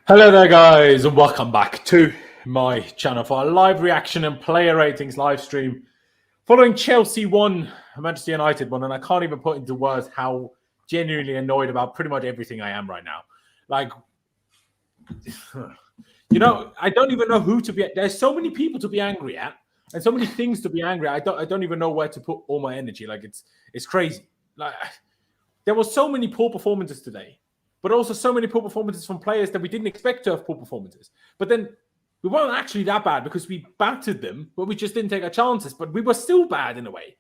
Hello there, guys, and welcome back to my channel for a live reaction and player ratings live stream following Chelsea 1, Manchester United 1, and I can't even put into words how genuinely annoyed about pretty much everything I am right now. Like, I don't even know who to be. There's so many people to be angry at, and so many things to be angry at. I don't even know where to put all my energy. Like, it's crazy. Like, there were so many poor performances today, but also so many poor performances from players that we didn't expect to have poor performances. But then we weren't actually that bad because we battered them, but we just didn't take our chances. But we were still bad in a way.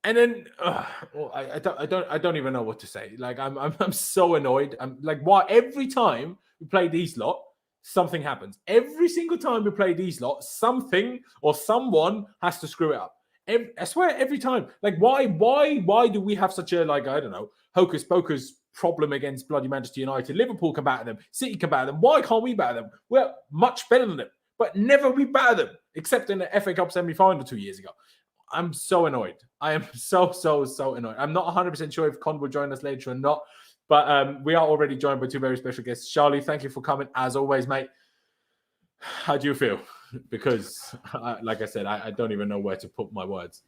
And then I don't even know what to say. Like I'm so annoyed. I'm like, why every time we play these lot, something happens. Every single time we play these lot, something or someone has to screw it up. I swear, every time. Like, why do we have such a, like, I don't know, hocus pocus problem against bloody Manchester United? Liverpool can batter them, City can batter them. Why can't we batter them? We're much better than them, but never we batter them, except in the FA Cup semi-final 2 years ago. I'm so annoyed. I am so annoyed. I'm not 100% sure if Con will join us later or not, but we are already joined by two very special guests. Charlie, thank you for coming as always, mate. How do you feel? Because, like I said, I don't even know where to put my words.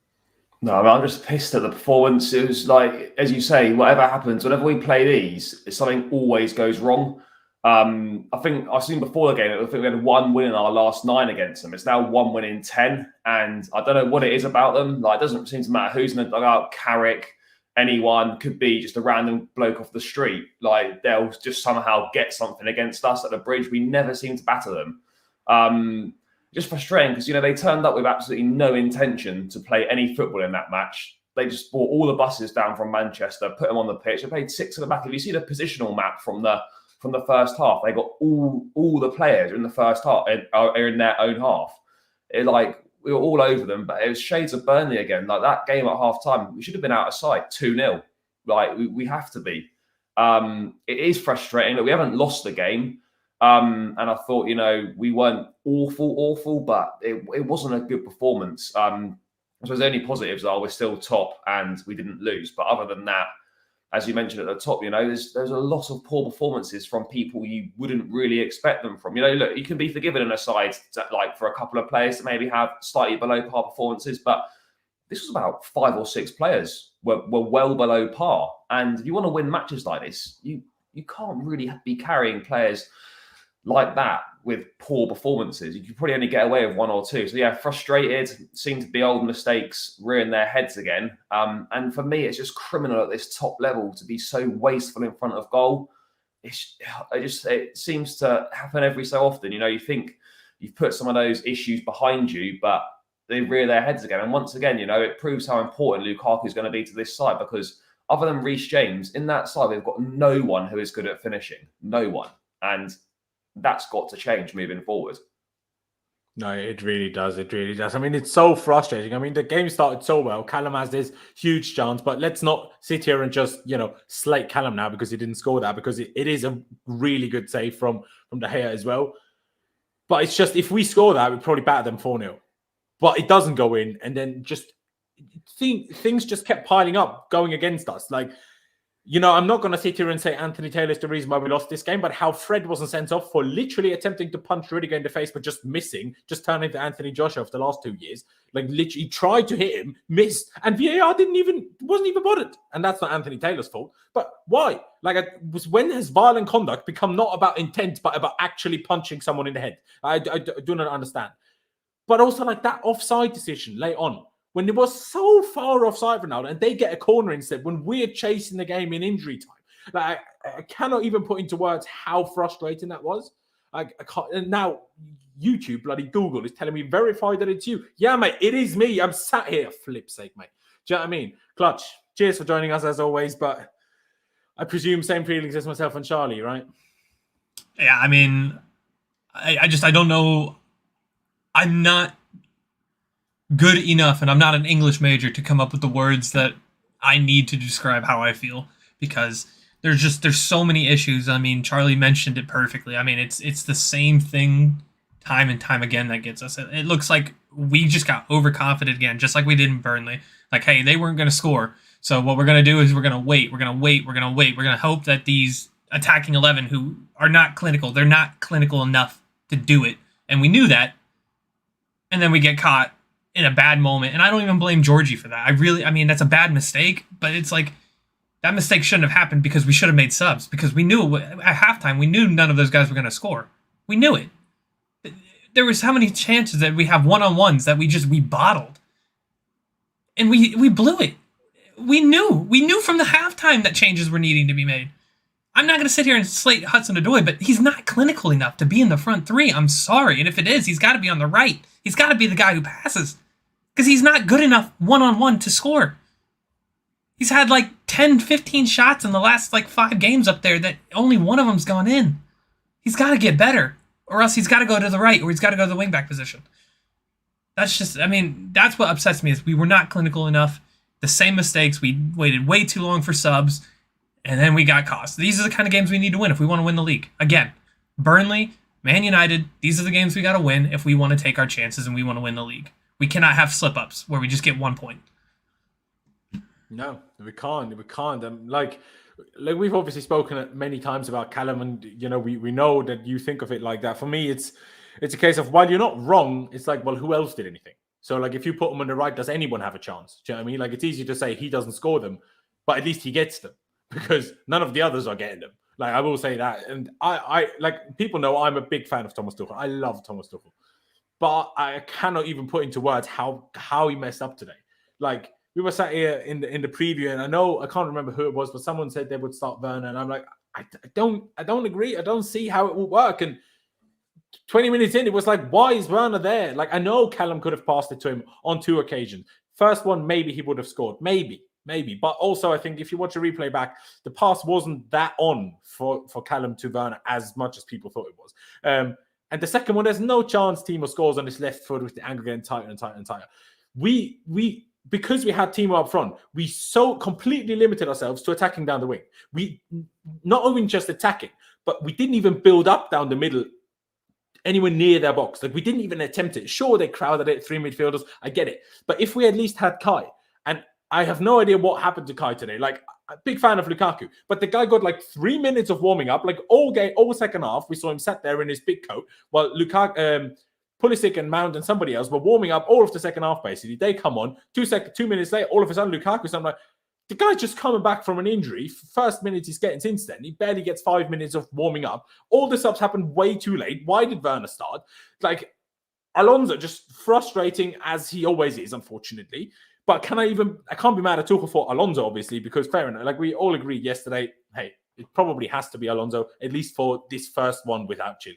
No, I mean, I'm just pissed at the performance. It was like, as you say, whatever happens, whenever we play these, something always goes wrong. I think I've seen before the game, I think we had 1 win in our last 9 against them. It's now 1 win in 10. And I don't know what it is about them. Like, it doesn't seem to matter who's in the dugout, Carrick, anyone, could be just a random bloke off the street. Like, they'll just somehow get something against us at the bridge. We never seem to batter them. Just frustrating because, they turned up with absolutely no intention to play any football in that match. They just brought all the buses down from Manchester, put them on the pitch. They played 6 at the back. If you see the positional map from the first half, they got all the players in the first half are in their own half. We were all over them, but it was shades of Burnley again. Like, that game at half time, we should have been out of sight 2-0. Like, we have to be. It is frustrating that we haven't lost the game. And I thought, we weren't awful, but it wasn't a good performance. I suppose the only positives are we're still top and we didn't lose. But other than that, as you mentioned at the top, there's a lot of poor performances from people you wouldn't really expect them from. Look, you can be forgiven in a side like for a couple of players to maybe have slightly below par performances, but this was about 5 or 6 players were well below par. And if you want to win matches like this, you can't really be carrying players like that with poor performances. You could probably only get away with 1 or 2. So yeah, frustrated, seem to be old mistakes rearing their heads again. And for me, it's just criminal at this top level to be so wasteful in front of goal. It seems to happen every so often. You think you've put some of those issues behind you, but they rear their heads again. And once again, it proves how important Lukaku is going to be to this side, because other than Reece James, in that side, we've got no one who is good at finishing. No one. And that's got to change moving forward. No, it really does. It really does. I mean, it's so frustrating. I mean, the game started so well. Callum has this huge chance, but let's not sit here and just, slate Callum now because he didn't score that, because it is a really good save from De Gea as well. But it's just, if we score that, we probably batter them 4-0. But it doesn't go in, and then just things just kept piling up, going against us. Like, I'm not going to sit here and say Anthony Taylor's the reason why we lost this game, but how Fred wasn't sent off for literally attempting to punch Rudiger in the face, but just missing, just turning to Anthony Joshua for the last 2 years. Like, literally tried to hit him, missed, and VAR wasn't even bothered. And that's not Anthony Taylor's fault. But why? Like, when has violent conduct become not about intent, but about actually punching someone in the head? I do not understand. But also, like, that offside decision late on, when it was so far offside Ronaldo, and they get a corner instead when we're chasing the game in injury time. Like, I cannot even put into words how frustrating that was. I can't, and now YouTube, bloody Google, is telling me verify that it's you. Yeah, mate, it is me. I'm sat here. Flip's sake, mate. Do you know what I mean? Clutch, cheers for joining us as always, but I presume same feelings as myself and Charlie, right? Yeah, I mean, I don't know. I'm not good enough, and I'm not an English major to come up with the words that I need to describe how I feel, because there's so many issues. I mean, Charlie mentioned it perfectly. I mean, it's the same thing time and time again that gets us. It looks like we just got overconfident again, just like we did in Burnley. Like, hey, they weren't going to score, so what we're going to do is we're going to wait. We're going to hope that these attacking 11 who are not clinical. They're not clinical enough to do it. And we knew that. And then we get caught in a bad moment. And I don't even blame Georgie for that. I mean, that's a bad mistake, but it's like that mistake shouldn't have happened because we should have made subs. Because we knew at halftime, we knew none of those guys were going to score. We knew it. There was how many chances that we have one-on-ones that we bottled. And we blew it. We knew from the halftime that changes were needing to be made. I'm not going to sit here and slate Hudson-Odoi, but he's not clinical enough to be in the front three. I'm sorry. And if it is, he's got to be on the right. He's got to be the guy who passes. Because he's not good enough one-on-one to score. He's had like 10, 15 shots in the last like 5 games up there that only one of them's gone in. He's got to get better. Or else he's got to go to the right, or he's got to go to the wingback position. That's what upsets me is we were not clinical enough. The same mistakes. We waited way too long for subs, and then we got cost. These are the kind of games we need to win if we want to win the league. Again, Burnley, Man United, these are the games we got to win if we want to take our chances and we want to win the league. We cannot have slip-ups where we just get 1 point. No, we can't. We can't. Like we've obviously spoken many times about Callum, and we know that you think of it like that. For me, it's a case of, while you're not wrong, it's like, well, who else did anything? So like, if you put him on the right, does anyone have a chance? Do you know what I mean? Like, it's easy to say he doesn't score them, but at least he gets them, because none of the others are getting them. Like, I will say that. And I like, people know I'm a big fan of Thomas Tuchel. I love Thomas Tuchel, but I cannot even put into words how he messed up today. Like, we were sat here in the preview, and I can't remember who it was, but someone said they would start Werner, and I'm like, I don't agree. I don't see how it will work. And 20 minutes in, it was like, why is Werner there? Like, I know Callum could have passed it to him on 2 occasions. First one, maybe he would have scored. Maybe. But also, I think if you watch a replay back, the pass wasn't that on for Callum to Werner as much as people thought it was. And the second one, there's no chance Timo scores on his left foot with the angle getting tighter and tighter and tighter. Because we had Timo up front, we so completely limited ourselves to attacking down the wing. We not only just attacking, but we didn't even build up down the middle anywhere near their box. Like, we didn't even attempt it. Sure, they crowded it, 3 midfielders. I get it. But if we at least had Kai, and I have no idea what happened to Kai today. Like, a big fan of Lukaku, but the guy got like 3 minutes of warming up. Like, all second half, we saw him sat there in his big coat while Lukaku, Pulisic and Mount and somebody else were warming up all of the second half, basically. They come on, 2 minutes later, all of a sudden, Lukaku, so I'm like, the guy's just coming back from an injury. First minute he's getting since then. He barely gets 5 minutes of warming up. All the subs happened way too late. Why did Werner start? Like, Alonso, just frustrating as he always is, unfortunately. But I can't be mad at Tuchel for Alonso, obviously, because fair enough. Like, we all agreed yesterday, hey, it probably has to be Alonso, at least for this first one without Chile.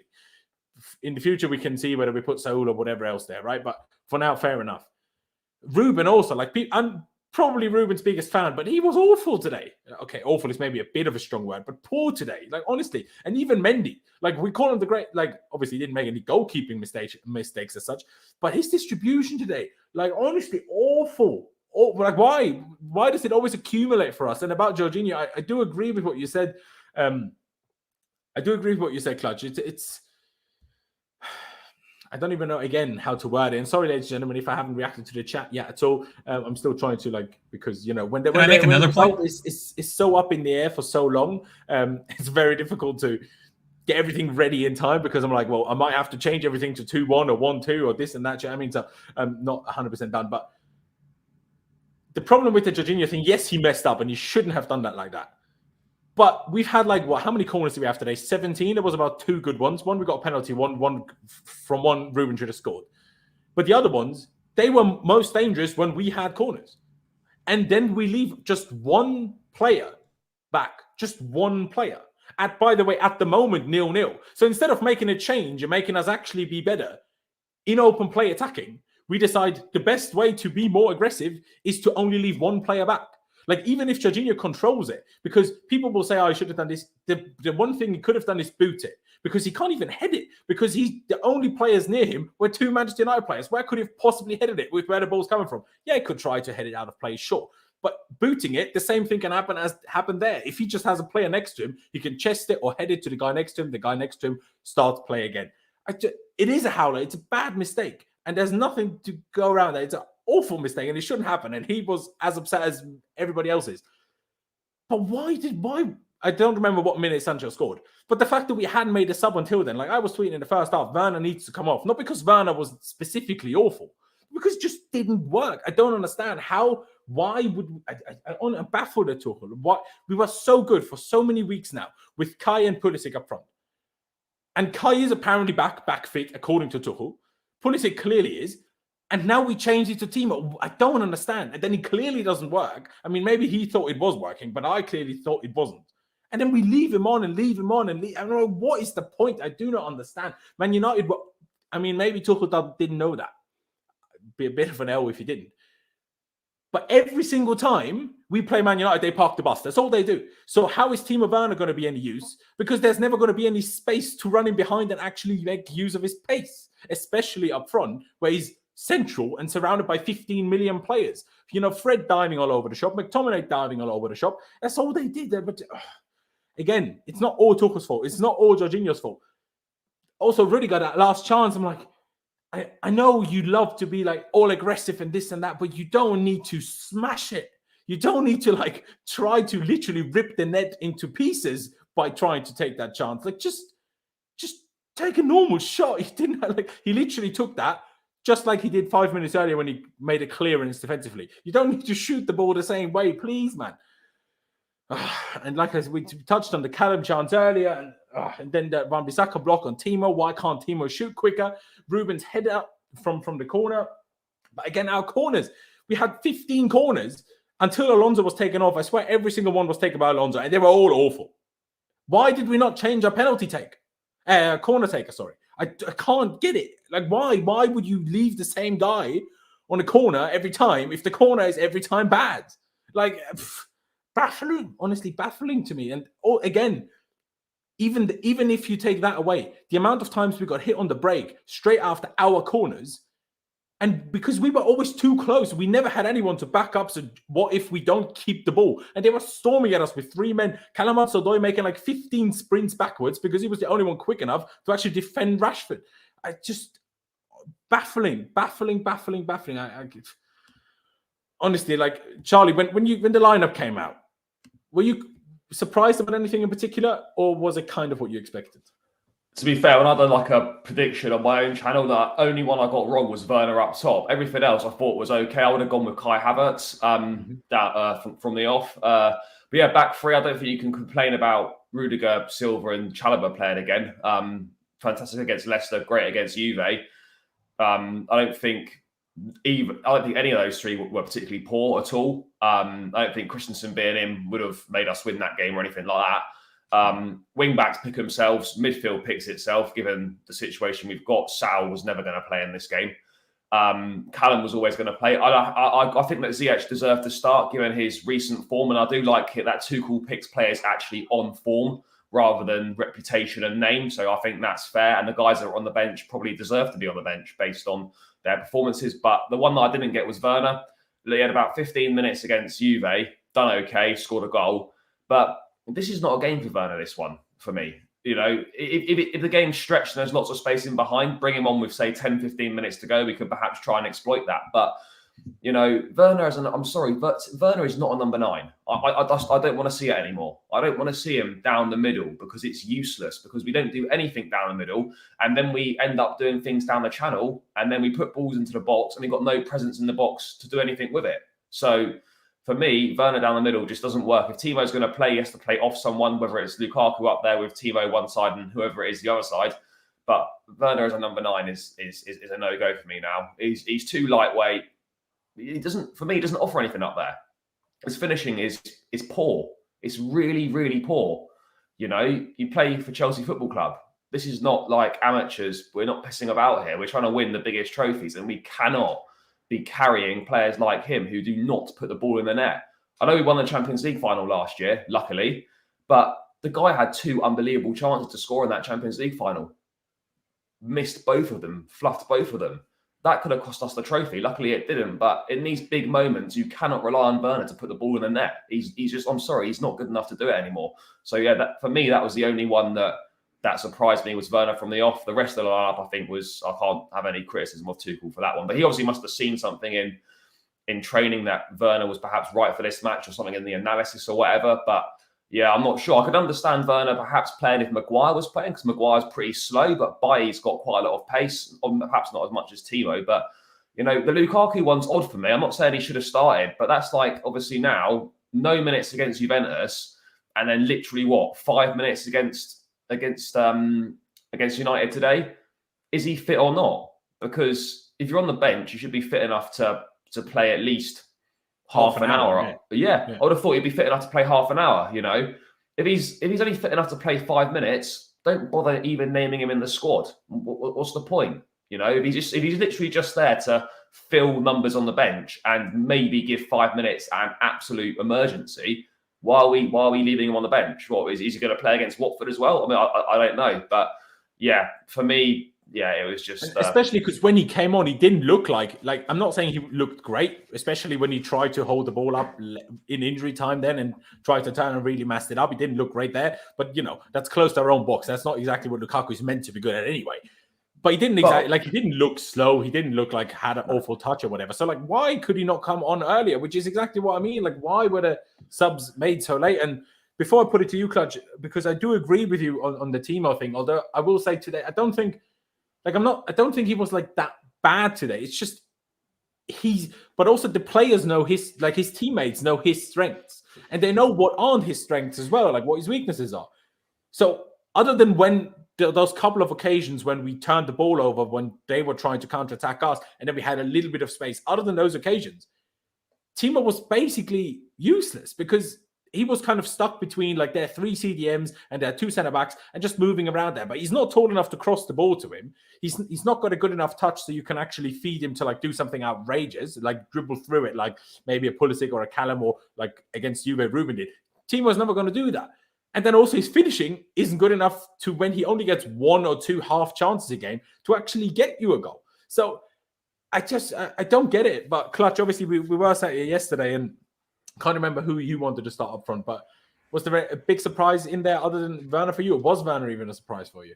In the future, we can see whether we put Saul or whatever else there, right? But for now, fair enough. Ruben also, like, I'm probably Ruben's biggest fan, but he was awful today. Okay, awful is maybe a bit of a strong word, but poor today, like, honestly. And even Mendy, like, we call him the great, like, obviously he didn't make any goalkeeping mistakes as such, but his distribution today, like, honestly, awful. Like, why? Why does it always accumulate for us? And about Jorginho, I do agree with what you said. Clutch. It's I don't even know, again, how to word it. And sorry, ladies and gentlemen, if I haven't reacted to the chat yet at all. I'm still trying to, like, because, when the result is so up in the air for so long, it's very difficult to get everything ready in time, because I'm like, well, I might have to change everything to 2-1 or 1-2 or this and that. I mean, so I'm not 100% done. But the problem with the Jorginho thing, yes, he messed up and he shouldn't have done that like that. But we've had, like, how many corners do we have today? 17. There was about 2 good ones. One, we got a penalty. One from one, Ruben should have scored. But the other ones, they were most dangerous when we had corners. And then we leave just one player back. Just one player. By the way, at the moment, 0-0. So instead of making a change and making us actually be better in open play attacking, we decide the best way to be more aggressive is to only leave one player back. Like, even if Jorginho controls it, because people will say, oh, I should have done this. The one thing he could have done is boot it, because he can't even head it, because the only players near him were 2 Manchester United players. Where could he have possibly headed it with where the ball's coming from? Yeah, he could try to head it out of play, sure. But booting it, the same thing can happen as happened there. If he just has a player next to him, he can chest it or head it to the guy next to him. The guy next to him starts play again. It is a howler. It's a bad mistake. And there's nothing to go around that. It's an awful mistake, and it shouldn't happen. And he was as upset as everybody else is. But why? I don't remember what minute Sancho scored. But the fact that we hadn't made a sub until then, like I was tweeting in the first half, Werner needs to come off. Not because Werner was specifically awful, because it just didn't work. I don't understand why would I'm baffled at Tuchel. What we were so good for so many weeks now with Kai and Pulisic up front. And Kai is apparently back fit, according to Tuchel. Pulisic clearly is. And now we change it to Timo. I don't understand. And then it clearly doesn't work. I mean, maybe he thought it was working, but I clearly thought it wasn't. And then we leave him on and leave him on and leave. I don't know, what is the point? I do not understand. Man United, I mean, maybe Tuchel didn't know that. It'd be a bit of an L if he didn't. But every single time we play Man United, they park the bus. That's all they do. So how is Timo Werner going to be any use? Because there's never going to be any space to run him behind and actually make use of his pace, especially up front, where he's central and surrounded by 15 million players. You know, Fred diving all over the shop, McTominay diving all over the shop. That's all they did there. But again, it's not all Tuchel's fault. It's not all Jorginho's fault. Also, Rudiger, that last chance, I'm like, I know you love to be like all aggressive and this and that, but you don't need to smash it. You don't need to like try to literally rip the net into pieces by trying to take that chance. Like just take a normal shot. He didn't he literally took that just like he did 5 minutes earlier when he made a clearance defensively. You don't need to shoot the ball the same way, please, man. And like I said, we touched on the Callum chance earlier, and then the Wan-Bissaka block on Timo. Why can't Timo shoot quicker? Ruben's head up from the corner. But again, our corners, we had 15 corners until Alonso was taken off. I swear every single one was taken by Alonso, and they were all awful. Why did we not change our penalty take? Corner taker, sorry. I can't get it. Like, why? Why would you leave the same guy on a corner every time if the corner is every time bad? Like, baffling. Honestly, baffling to me. And again, even if you take that away, the amount of times we got hit on the break straight after our corners, and because we were always too close, we never had anyone to back up. So what if we don't keep the ball? And they were storming at us with 3 men. Hudson-Odoi making like 15 sprints backwards because he was the only one quick enough to actually defend Rashford. I just baffling. Honestly, like Charlie, when the lineup came out, were you surprised about anything in particular, or was it kind of what you expected? To be fair, when I done like a prediction on my own channel, the only one I got wrong was Werner up top. Everything else I thought was okay. I would have gone with Kai Havertz from the off. But yeah, back three, I don't think you can complain about Rudiger, Silva and Chalobah playing again. Fantastic against Leicester, great against Juve. I don't think any of those three were particularly poor at all. I don't think Christensen being in would have made us win that game or anything like that. Wing backs pick themselves, midfield picks itself, given the situation we've got. Sal was never going to play in this game. Callum was always going to play. I think that Ziyech deserved to start given his recent form, and I do like it that Tuchel picks players actually on form rather than reputation and name. So I think that's fair, and the guys that are on the bench probably deserve to be on the bench based on their performances. But the one that I didn't get was Werner. He had about 15 minutes against Juve, done okay, scored a goal, but this is not a game for Werner, this one, for me. You know, if the game's stretched and there's lots of space in behind, bring him on with, say, 10, 15 minutes to go. We could perhaps try and exploit that. But, you know, Werner I'm sorry, but Werner is not a number 9. I don't want to see it anymore. I don't want to see him down the middle because it's useless, because we don't do anything down the middle. And then we end up doing things down the channel, and then we put balls into the box and we've got no presence in the box to do anything with it. So, for me, Werner down the middle just doesn't work. If Timo's going to play, he has to play off someone, whether it's Lukaku up there with Timo one side and whoever it is the other side. But Werner as a number 9 is a no-go for me now. He's too lightweight. He doesn't offer anything up there. His finishing is poor. It's really, really poor. You know, you play for Chelsea Football Club. This is not like amateurs. We're not pissing about here. We're trying to win the biggest trophies, and we cannot be carrying players like him who do not put the ball in the net. I know we won the Champions League final last year, luckily, but the guy had 2 unbelievable chances to score in that Champions League final. Missed both of them, fluffed both of them. That could have cost us the trophy. Luckily, it didn't. But in these big moments, you cannot rely on Werner to put the ball in the net. He's just, I'm sorry, he's not good enough to do it anymore. So yeah, for me, that was the only one that surprised me, was Werner from the off. The rest of the lineup, I think, I can't have any criticism of Tuchel for that one. But he obviously must have seen something in training that Werner was perhaps right for this match, or something in the analysis or whatever. But yeah, I'm not sure. I could understand Werner perhaps playing if Maguire was playing, because Maguire's pretty slow, but Bailly's got quite a lot of pace, perhaps not as much as Timo. But, the Lukaku one's odd for me. I'm not saying he should have started, but that's like, obviously now, no minutes against Juventus, and then literally, 5 minutes against United today? Is he fit or not? Because if you're on the bench, you should be fit enough to play at least half an hour. Yeah, I would have thought he'd be fit enough to play half an hour. If he's only fit enough to play 5 minutes, don't bother even naming him in the squad. What's the point? If he's literally just there to fill numbers on the bench and maybe give 5 minutes an absolute emergency, why are we leaving him on the bench? What is he going to play against Watford as well? I mean, I don't know, but yeah, for me. Yeah, it was just... especially because when he came on, he didn't look like... I'm not saying he looked great, especially when he tried to hold the ball up in injury time then and tried to turn and really messed it up. He didn't look great there. But, that's close to our own box. That's not exactly what Lukaku is meant to be good at anyway. But he didn't he didn't look slow. He didn't look like had an awful touch or whatever. So, why could he not come on earlier? Which is exactly what I mean. Why were the subs made so late? And before I put it to you, Clutch, because I do agree with you on the Timo thing, although I will say today, I don't think he was that bad today. It's just but also the players know his teammates know his strengths, and they know what aren't his strengths as well, what his weaknesses are. So other than when those couple of occasions when we turned the ball over, when they were trying to counterattack us, and then we had a little bit of space, other than those occasions, Timo was basically useless because he was kind of stuck between their 3 CDMs and their 2 centre backs and just moving around there. But he's not tall enough to cross the ball to him. He's not got a good enough touch so you can actually feed him to do something outrageous, dribble through it, maybe a Pulisic or a Callum or against Juve, Ruben did. Timo's never going to do that. And then also his finishing isn't good enough to, when he only gets 1 or 2 half chances a game, to actually get you a goal. So I don't get it. But Clutch, obviously we were sat here yesterday and can't remember who you wanted to start up front, but was there a big surprise in there other than Werner for you? Or was Werner even a surprise for you?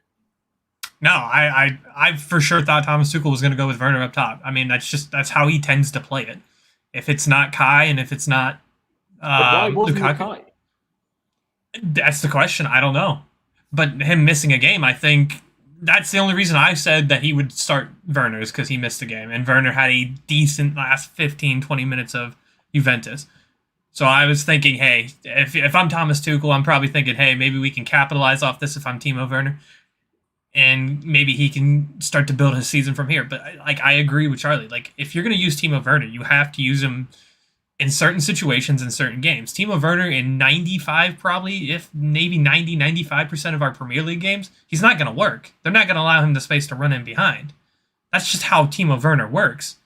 No, I for sure thought Thomas Tuchel was going to go with Werner up top. I mean, that's how he tends to play it. If it's not Kai and if it's not why wasn't Lukaku, Kai? That's the question. I don't know. But him missing a game, I think that's the only reason I said that he would start Werner is because he missed a game. And Werner had a decent last 15, 20 minutes of Juventus. So I was thinking, hey, if I'm Thomas Tuchel, I'm probably thinking, hey, maybe we can capitalize off this if I'm Timo Werner. And maybe he can start to build his season from here. But I agree with Charlie. If you're going to use Timo Werner, you have to use him in certain situations in certain games. Timo Werner in 95 probably, if maybe 90, 95% of our Premier League games, he's not going to work. They're not going to allow him the space to run in behind. That's just how Timo Werner works.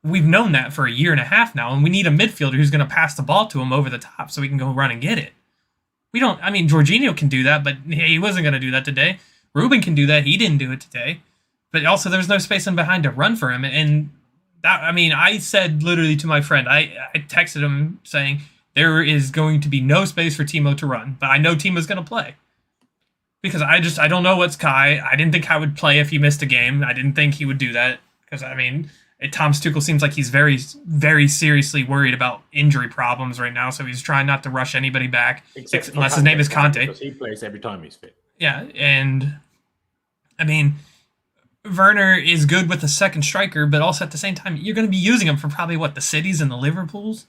We've known that for a year and a half now, and we need a midfielder who's going to pass the ball to him over the top so we can go run and get it. Jorginho can do that, but he wasn't going to do that today. Ruben can do that. He didn't do it today. But also, there's no space in behind to run for him. And that, I said literally to my friend, I texted him saying, there is going to be no space for Timo to run, but I know Timo's going to play. Because I don't know what's Kai. I didn't think Kai would play if he missed a game. I didn't think he would do that. Because, Thomas Tuchel seems like he's very, very seriously worried about injury problems right now, so he's trying not to rush anybody back, unless his name is Conte. Because he plays every time he's fit. Yeah, and Werner is good with a second striker, but also at the same time, you're going to be using him for probably, the Cities and the Liverpools?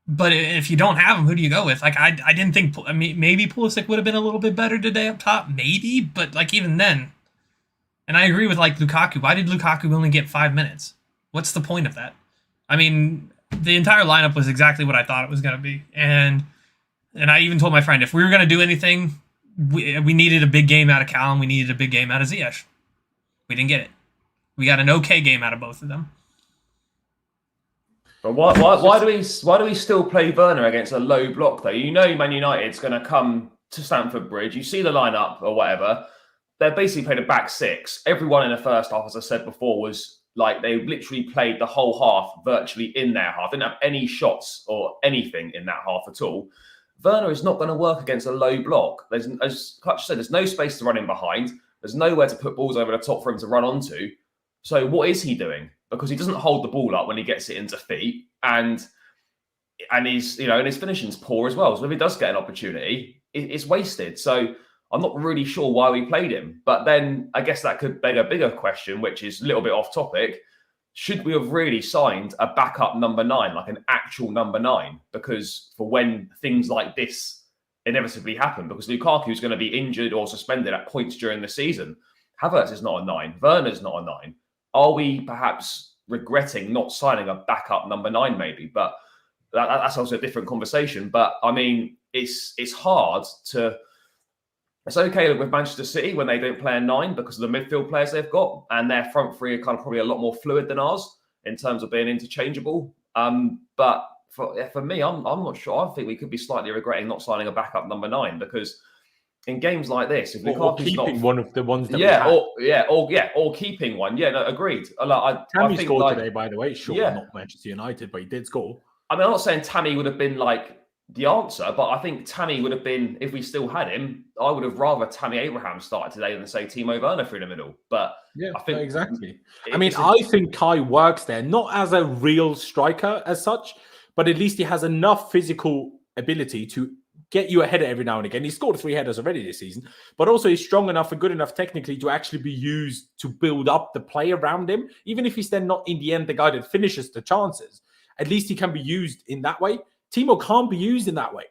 But if you don't have him, who do you go with? I didn't think, maybe Pulisic would have been a little bit better today up top, maybe, but even then. And I agree with Lukaku. Why did Lukaku only get 5 minutes? What's the point of that? The entire lineup was exactly what I thought it was going to be. And I even told my friend, if we were going to do anything, we needed a big game out of Callum. We needed a big game out of Ziyech. We didn't get it. We got an okay game out of both of them. But why do we still play Werner against a low block though? Man United's going to come to Stamford Bridge. You see the lineup or whatever. They basically played a back 6. Everyone in the first half, as I said before, was they literally played the whole half virtually in their half. Didn't have any shots or anything in that half at all. Werner is not going to work against a low block. As Clutch said, there's no space to run in behind. There's nowhere to put balls over the top for him to run onto. So what is he doing? Because he doesn't hold the ball up when he gets it into feet. And and his finishing's poor as well. So if he does get an opportunity, it's wasted. So I'm not really sure why we played him. But then I guess that could beg a bigger question, which is a little bit off topic. Should we have really signed a backup number 9, like an actual number 9? Because for when things like this inevitably happen, because Lukaku's going to be injured or suspended at points during the season. Havertz is not a 9. Werner's not a 9. Are we perhaps regretting not signing a backup number 9 maybe? But that's also a different conversation. But I mean, it's hard to... It's okay with Manchester City when they don't play a 9 because of the midfield players they've got, and their front three are kind of probably a lot more fluid than ours in terms of being interchangeable. But for me, I'm not sure. I think we could be slightly regretting not signing a backup number 9 because in games like this, if or keeping one of the ones that or keeping one. Yeah, no, agreed. Tammy scored today, by the way. Sure, not Manchester United, but he did score. I mean, I'm not saying Tammy would have been like the answer, but I think Tammy would have been, if we still had him, I would have rather Tammy Abraham started today than say Timo Werner through the middle. But yeah, I think exactly. I think Kai works there, not as a real striker as such, but at least he has enough physical ability to get you a header every now and again. He scored 3 headers already this season, but also he's strong enough and good enough technically to actually be used to build up the play around him. Even if he's then not in the end the guy that finishes the chances, at least he can be used in that way. Timo can't be used in that way.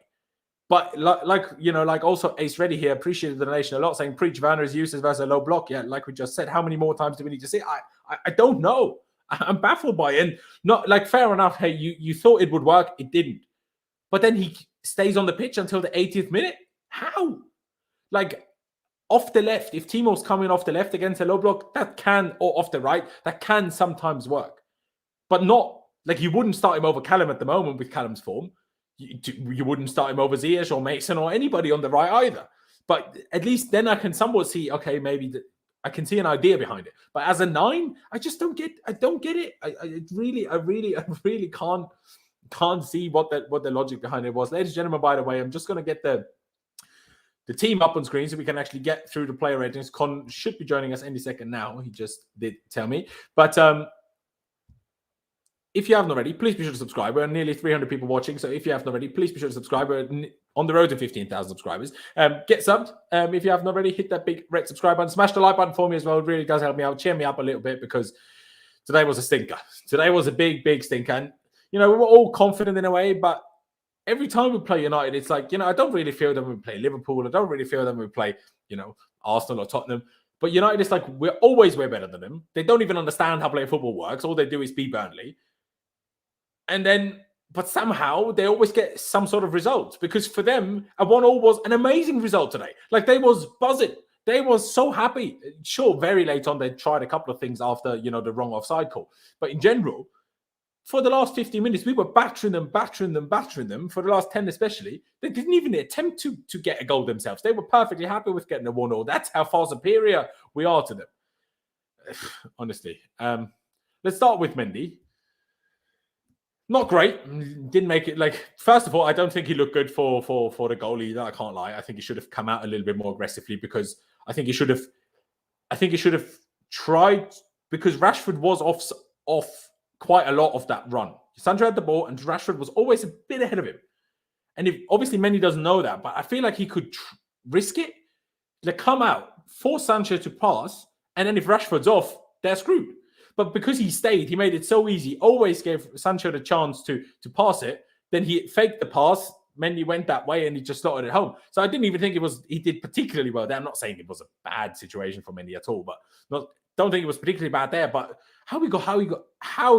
But like also Ace Ready here, appreciated the donation a lot, saying preach Werner is useless versus a low block. Yeah, like we just said, how many more times do we need to say? I don't know. I'm baffled by it. And not like fair enough. Hey, you thought it would work, it didn't. But then he stays on the pitch until the 80th minute. How? Like off the left, if Timo's coming off the left against a low block, that can, or off the right, that can sometimes work. But not like you wouldn't start him over Callum at the moment with Callum's form. You wouldn't start him over Ziyech or Mason or anybody on the right either. But at least then I can somewhat see, okay, maybe I can see an idea behind it. But as a 9, I just don't get. I don't get it. I really can't see what the logic behind it was. Ladies and gentlemen, by the way, I'm just going to get the team up on screen so we can actually get through the player ratings. Con should be joining us any second now. He just did tell me, but if you haven't already, please be sure to subscribe. We're nearly 300 people watching, so if you haven't already, please be sure to subscribe. We're on the road to 15,000 subscribers. Get subbed. If you haven't already, hit that big red subscribe button. Smash the like button for me as well. It really does help me out. Cheer me up a little bit because today was a stinker. Today was a big stinker. And, we were all confident in a way, but every time we play United, it's like, I don't really feel that when we play Liverpool. I don't really feel that when we play, Arsenal or Tottenham. But United, it's like we're always way better than them. They don't even understand how playing football works. All they do is beat Burnley. And then, but somehow they always get some sort of result because for them, a 1-1 was an amazing result today. Like they was buzzing. They was so happy. Sure, very late on, they tried a couple of things after, the wrong offside call. But in general, for the last 50 minutes, we were battering them for the last 10 especially. They didn't even attempt to get a goal themselves. They were perfectly happy with getting a 1-0. That's how far superior we are to them. Honestly. Let's start with Mendy. Not great. Didn't make it. Like, first of all, I don't think he looked good for the goalie. That I can't lie. I think he should have come out a little bit more aggressively because I think he should have tried because Rashford was off quite a lot of that run. Sancho had the ball and Rashford was always a bit ahead of him. And obviously Mendy doesn't know that, but I feel like he could risk it. Like come out, force Sancho to pass, and then if Rashford's off, they're screwed. But because he stayed, he made it so easy, always gave Sancho the chance to pass it. Then he faked the pass. Mendy went that way and he just slotted it home. So I didn't even think he did particularly well there. I'm not saying it was a bad situation for Mendy at all, but don't think it was particularly bad there. But how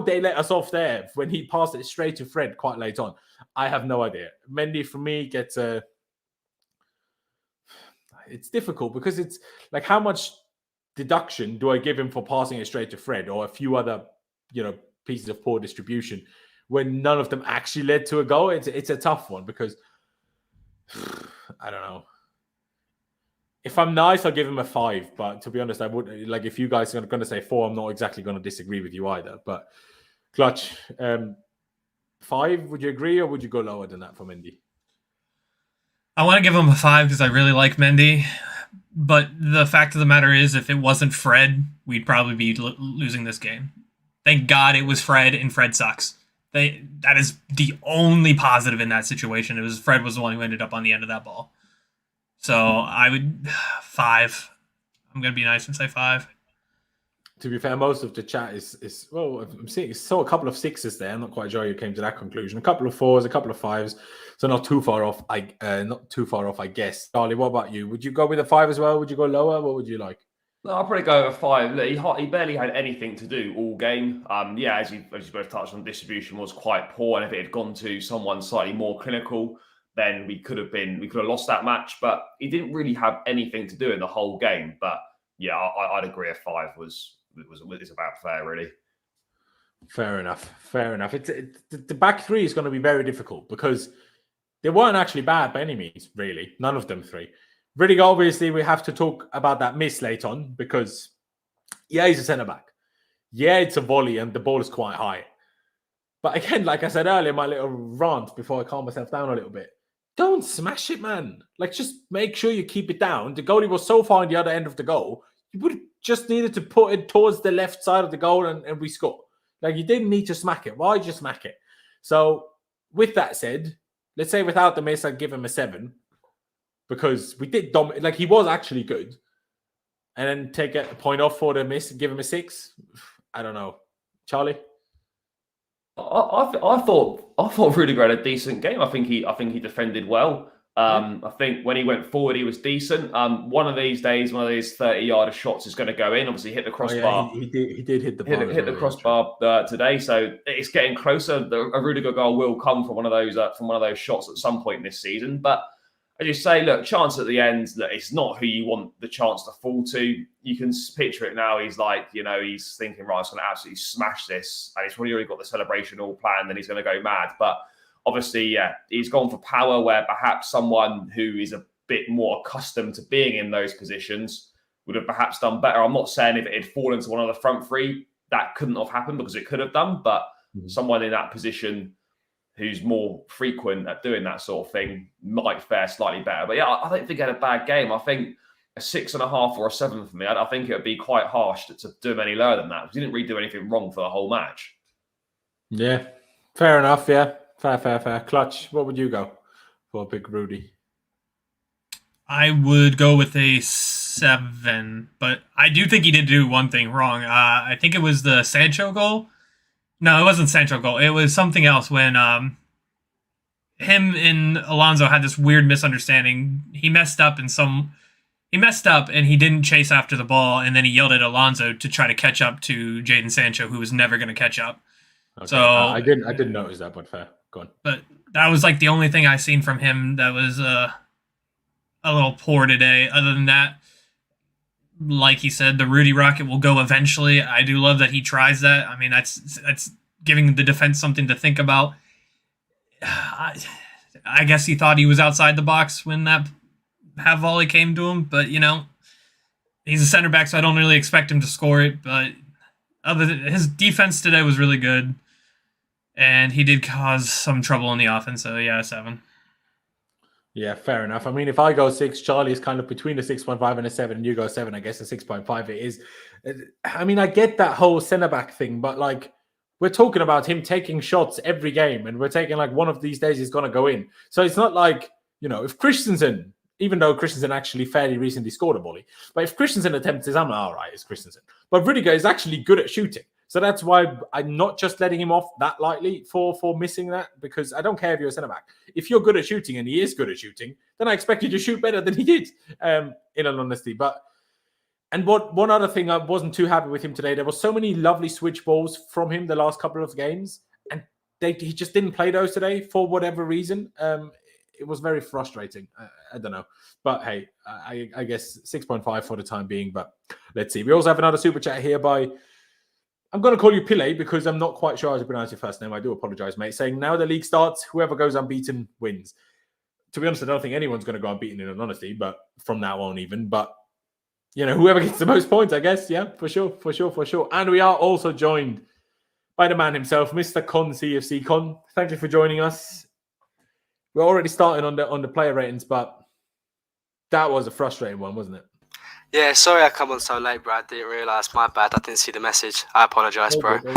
they let us off there when he passed it straight to Fred quite late on, I have no idea. Mendy for me gets it's difficult because it's like how much deduction do I give him for passing it straight to Fred or a few other, pieces of poor distribution when none of them actually led to a goal? It's a tough one because I don't know. If I'm nice, I'll give him a 5. But to be honest, I would like if you guys are going to say 4, I'm not exactly going to disagree with you either. But Clutch, 5, would you agree or would you go lower than that for Mendy? I want to give him a 5 because I really like Mendy. But the fact of the matter is, if it wasn't Fred, we'd probably be losing this game. Thank God it was Fred, and Fred sucks. That is the only positive in that situation. It was Fred was the one who ended up on the end of that ball. So I would 5. I'm gonna be nice and say 5. To be fair, most of the chat is well, I'm seeing saw a couple of 6s there. I'm not quite sure you came to that conclusion. A couple of 4s, a couple of 5s, so not too far off. Not too far off, I guess. Charlie, what about you? Would you go with a 5 as well? Would you go lower? What would you like? No, I'll probably go with 5. Look, he barely had anything to do all game. Yeah, as you both touched on, distribution was quite poor, and if it had gone to someone slightly more clinical, then we could have lost that match. But he didn't really have anything to do in the whole game. But yeah, I'd agree. A 5 was about fair, really. Fair enough. The back three is going to be very difficult because they weren't actually bad by any means, really. None of them three. Really, obviously, we have to talk about that miss late on because, yeah, he's a centre-back. Yeah, it's a volley and the ball is quite high. But again, like I said earlier, my little rant before I calm myself down a little bit, don't smash it, man. Like, just make sure you keep it down. The goalie was so far on the other end of the goal, you would have just needed to put it towards the left side of the goal and we score. Like, you didn't need to smack it. Why just smack it? So, with that said, let's say without the miss, I'd give him a 7 because we did dominate. Like, he was actually good. And then take a point off for the miss and give him a 6. I don't know. Charlie? I thought Rudiger had a decent game. I think he defended well. I think when he went forward, he was decent. One of these days, one of these 30-yarder shots is going to go in. Obviously, hit the crossbar. He did hit the bar. Hit the crossbar today. So it's getting closer. A Rudiger goal will come from one of those shots at some point this season. But as you say, look, chance at the end. Look, it's not who you want the chance to fall to. You can picture it now. He's like, he's thinking, right, I'm going to absolutely smash this, and he's probably already got the celebration all planned, and he's going to go mad. But obviously, yeah, he's gone for power where perhaps someone who is a bit more accustomed to being in those positions would have perhaps done better. I'm not saying if it had fallen to one of the front three, that couldn't have happened because it could have done, but someone in that position who's more frequent at doing that sort of thing might fare slightly better. But yeah, I don't think he had a bad game. I think a 6.5 or a 7 for me. I think it would be quite harsh to do him any lower than that because he didn't really do anything wrong for the whole match. Yeah, fair enough, yeah. Fair. Clutch, what would you go for Big Rudy? I would go with a 7, but I do think he did do one thing wrong. I think it was the Sancho goal. No, it wasn't Sancho goal. It was something else when him and Alonso had this weird misunderstanding. He messed up and he didn't chase after the ball, and then he yelled at Alonso to try to catch up to Jadon Sancho, who was never going to catch up. Okay. So I didn't notice that, but fair. Go on. But that was like the only thing I seen from him that was a little poor today. Other than that, like he said, the Rudy Rocket will go eventually. I do love that he tries that. I mean, that's giving the defense something to think about. I guess he thought he was outside the box when that half volley came to him, but he's a center back, so I don't really expect him to score it. But other than his defense today was really good, and he did cause some trouble in the offense. So yeah, 7. Yeah, fair enough. I mean, if I go 6, Charlie is kind of between a 6.5 and a 7, and you go 7, I guess a 6.5 it is. I mean, I get that whole centre-back thing, but like, we're talking about him taking shots every game, and we're taking like one of these days he's going to go in. So it's not like, if Christensen, even though Christensen actually fairly recently scored a volley, but if Christensen attempts this, I'm like, all right, it's Christensen. But Rudiger is actually good at shooting. So that's why I'm not just letting him off that lightly for missing that, because I don't care if you're a centre-back. If you're good at shooting, and he is good at shooting, then I expect you to shoot better than he did, in all honesty. And one other thing, I wasn't too happy with him today. There was so many lovely switch balls from him the last couple of games, and he just didn't play those today for whatever reason. It was very frustrating. I don't know. But hey, I guess 6.5 for the time being, but let's see. We also have another super chat here by... I'm going to call you Pile because I'm not quite sure how to pronounce your first name. I do apologize, mate. Saying, now the league starts, whoever goes unbeaten wins. To be honest, I don't think anyone's going to go unbeaten in all honesty, but from now on even. But, whoever gets the most points, I guess. Yeah, for sure. And we are also joined by the man himself, Mr. Con CFC. Con, thank you for joining us. We're already starting on the player ratings, but that was a frustrating one, wasn't it? Yeah, sorry I come on so late, bro. I didn't realise. My bad. I didn't see the message. I apologise, bro. Bro.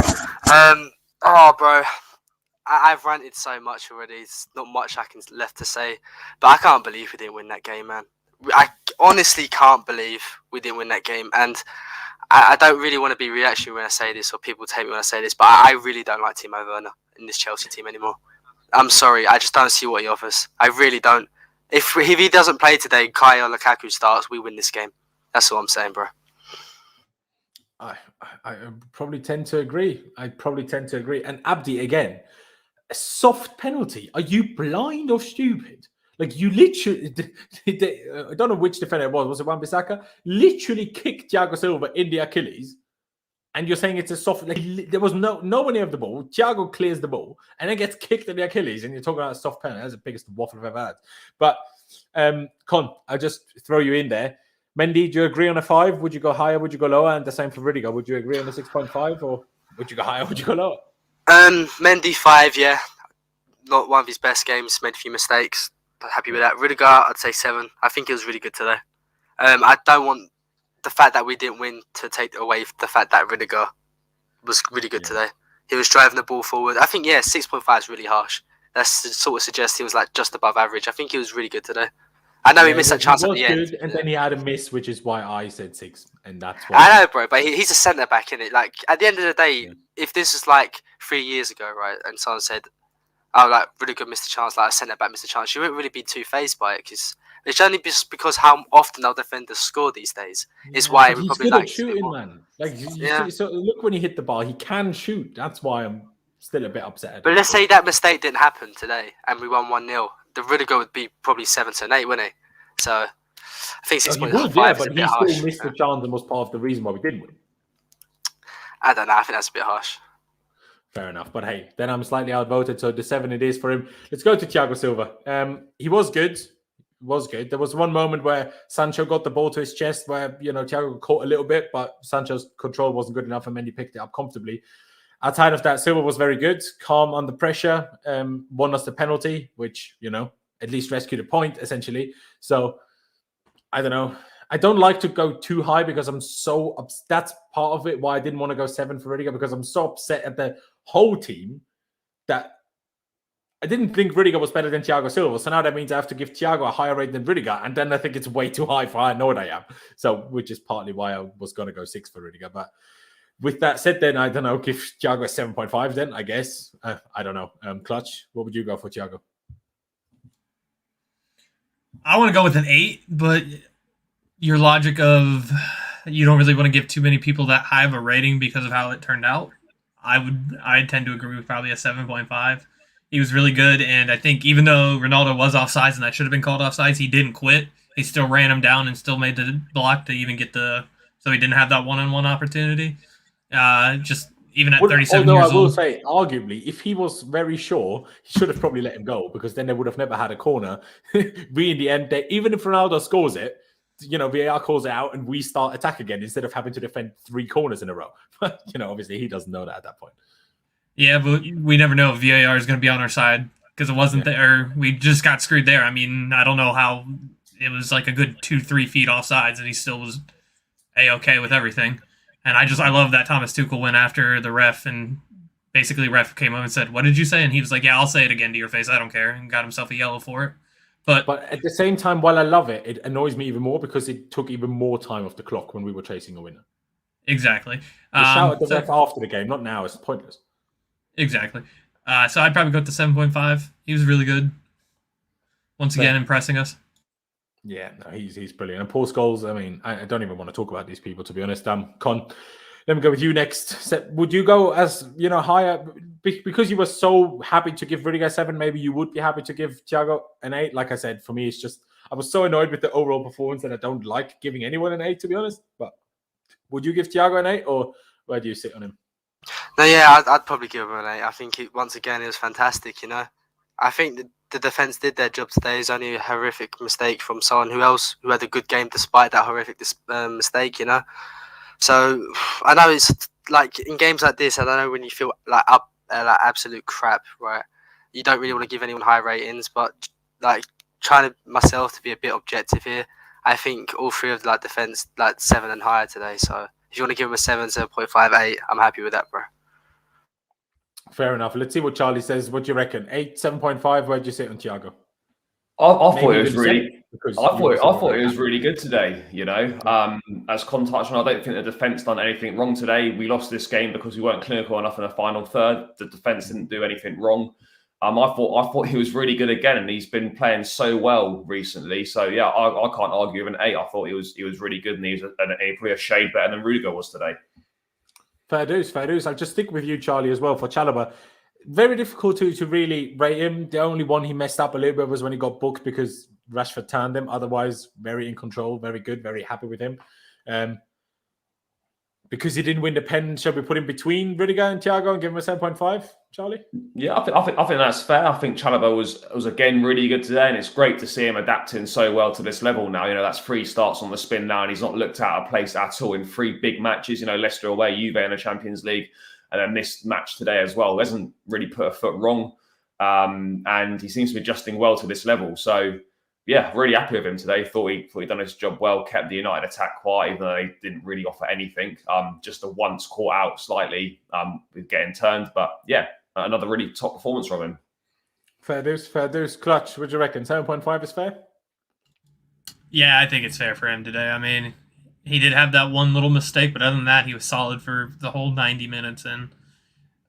I've ranted so much already. It's not much I can left to say, but I can't believe we didn't win that game, man. I honestly can't believe we didn't win that game, and I don't really want to be reactionary when I say this, or people take me when I say this, but I really don't like Timo Werner in this Chelsea team anymore. I'm sorry, I just don't see what he offers. I really don't. If he doesn't play today, Kaya Lukaku starts, we win this game. That's all I'm saying, bro. I probably tend to agree. And Abdi, again, a soft penalty. Are you blind or stupid? Like, you literally, I don't know which defender it was. Was it Wan-Bissaka? Literally kicked Thiago Silva in the Achilles. And you're saying it's a soft, like, there was no one near the ball. Thiago clears the ball and then gets kicked in the Achilles. And you're talking about a soft penalty. That's the biggest waffle I've ever had. But, Con, I'll just throw you in there. Mendy, do you agree on a 5? Would you go higher? Would you go lower? And the same for Rudiger. Would you agree on a 6.5? Or would you go higher? Would you go lower? Mendy 5, yeah. Not one of his best games. Made a few mistakes. But happy with that. Rudiger, I'd say 7. I think it was really good today. I don't want the fact that we didn't win to take away the fact that Rudiger was really good today. He was driving the ball forward. I think, 6.5 is really harsh. That sort of suggests he was like just above average. I think he was really good today. I know he missed that chance at the end. And then he had a miss, which is why I said 6. And that's why. I know, bro, but he's a centre-back, innit? Like, at the end of the day, if this was like 3 years ago, right, and someone said, oh, like, Rudiger missed a chance, like a centre-back missed a chance, you wouldn't really be too phased by it, because it's only just because how often our defenders score these days is why we probably like shooting, man. Like, so look when he hit the ball, he can shoot. That's why I'm still a bit upset. But let's say that mistake didn't happen today and we won 1-0. The Rudiger would be probably 7 to 8, wouldn't he? So I think 6.5 but is a bit he harsh. still missed the chance and was part of the reason why we didn't win. I don't know. I think that's a bit harsh. Fair enough. But hey, then I'm slightly outvoted, so the 7 it is for him. Let's go to Thiago Silva. He was good. There was one moment where Sancho got the ball to his chest where, Thiago caught a little bit, but Sancho's control wasn't good enough and Mendy picked it up comfortably. Outside of that, Silva was very good, calm under pressure, won us the penalty, which, at least rescued a point, essentially. So, I don't know. I don't like to go too high because I'm so upset. That's part of it why I didn't want to go 7 for Rudiger, because I'm so upset at the whole team that I didn't think Rudiger was better than Thiago Silva. So now that means I have to give Thiago a higher rate than Rudiger. And then I think it's way too high for how I know what I am. So, which is partly why I was going to go 6 for Rudiger. But with that said, then I don't know, give Thiago a 7.5 then, I guess. I don't know. Clutch, what would you go for Thiago? I want to go with an 8, but your logic of you don't really want to give too many people that high of a rating because of how it turned out, I tend to agree with probably a 7.5. He was really good, and I think even though Ronaldo was offsides and that should have been called offsides, he didn't quit. He still ran him down and still made the block to even get so he didn't have that one-on-one opportunity. Just even at 37 although years old. I will say, arguably, if he was very sure, he should have probably let him go, because then they would have never had a corner. We, in the end, even if Ronaldo scores it, VAR calls it out and we start attack again instead of having to defend 3 corners in a row. Obviously he doesn't know that at that point. Yeah, but we never know if VAR is going to be on our side because it wasn't there. We just got screwed there. I mean, I don't know how it was like a good 2-3 feet offsides and he still was A-okay with everything. And I love that Thomas Tuchel went after the ref and basically ref came up and said, "What did you say?" And he was like, "Yeah, I'll say it again to your face. I don't care," and got himself a yellow for it. But at the same time, while I love it, it annoys me even more because it took even more time off the clock when we were chasing a winner. Exactly. Shout at the ref after the game, not now. It's pointless. Exactly. So I'd probably go to 7.5. He was really good. Once again, impressing us. Yeah, no, he's brilliant. And Paul Scholes, I mean, I don't even want to talk about these people, to be honest. Con, let me go with you next. So would you go as, higher? Because you were so happy to give Rudiger 7, maybe you would be happy to give Thiago an 8. Like I said, for me, it's just, I was so annoyed with the overall performance that I don't like giving anyone an 8, to be honest. But would you give Thiago an 8, or where do you sit on him? No, yeah, I'd probably give him an 8. I think, once again, it was fantastic, I think the defence did their job today. It's only a horrific mistake from someone who had a good game despite that horrific mistake, So I know it's like in games like this, I don't know, when you feel like like absolute crap, right? You don't really want to give anyone high ratings, but like trying myself to be a bit objective here, I think all 3 of the defence 7 and higher today. So if you want to give them a 7, 7.5, 8, I'm happy with that, bro. Fair enough. Let's see what Charlie says. What do you reckon? 8, 7.5. Where do you sit on Thiago? I thought it was really. Because I thought it was really good today. You know, as Con touched on, I don't think the defense done anything wrong today. We lost this game because we weren't clinical enough in the final third. The defense didn't do anything wrong. I thought he was really good again, and he's been playing so well recently. So yeah, I can't argue with an 8. I thought he was really good, and he was probably a shade better than Rudiger was today. Fair dues, fair dues. I'll just stick with you, Charlie, as well for Chalobah. Very difficult to really rate him. The only one he messed up a little bit was when he got booked because Rashford turned him. Otherwise, very in control, very good, very happy with him. Because he didn't win the pen, shall we put him between Rudiger and Thiago and give him a 7.5, Charlie? Yeah, I think that's fair. I think Chalobah was again really good today, and it's great to see him adapting so well to this level now. You know, that's 3 starts on the spin now, and he's not looked out of place at all in 3 big matches. You know, Leicester away, Juve in the Champions League, and then this match today as well. He hasn't really put a foot wrong, and he seems to be adjusting well to this level. So yeah, really happy with him today. Thought he'd done his job well, kept the United attack quiet, even though they didn't really offer anything. Just a once caught out slightly with getting turned. But yeah, another really top performance from him. Fair dues, fair dues. Clutch, what do you reckon? 7.5 is fair? Yeah, I think it's fair for him today. I mean, he did have that one little mistake, but other than that, he was solid for the whole 90 minutes. And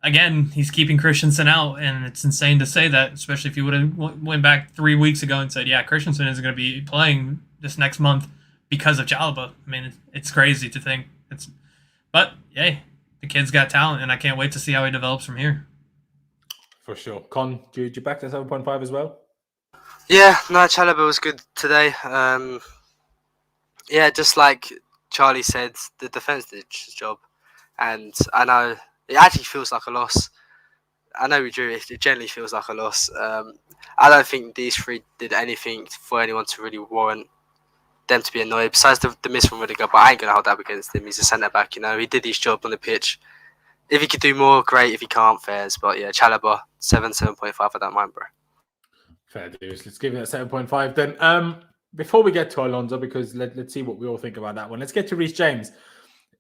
again, he's keeping Christensen out, and it's insane to say that, especially if you would have went back 3 weeks ago and said, yeah, Christensen isn't going to be playing this next month because of Chalobah. I mean, it's crazy to think. But, yay, the kid's got talent, and I can't wait to see how he develops from here. For sure. Con, do you back to 7.5 as well? Yeah, no, Chalobah was good today. Yeah, just like Charlie said, the defence did its job. And I know it actually feels like a loss. I know we drew it. It generally feels like a loss. I don't think these 3 did anything for anyone to really warrant them to be annoyed, besides the miss from Rudiger. But I ain't going to hold that against him. He's a centre-back, you know. He did his job on the pitch. If he could do more, great. If he can't, fairs. But yeah, Chalobah, 7.5. I don't mind, bro. Fair dues. Let's give it a 7.5 then. Before we get to Alonso, because let's see what we all think about that one. Let's get to Reece James.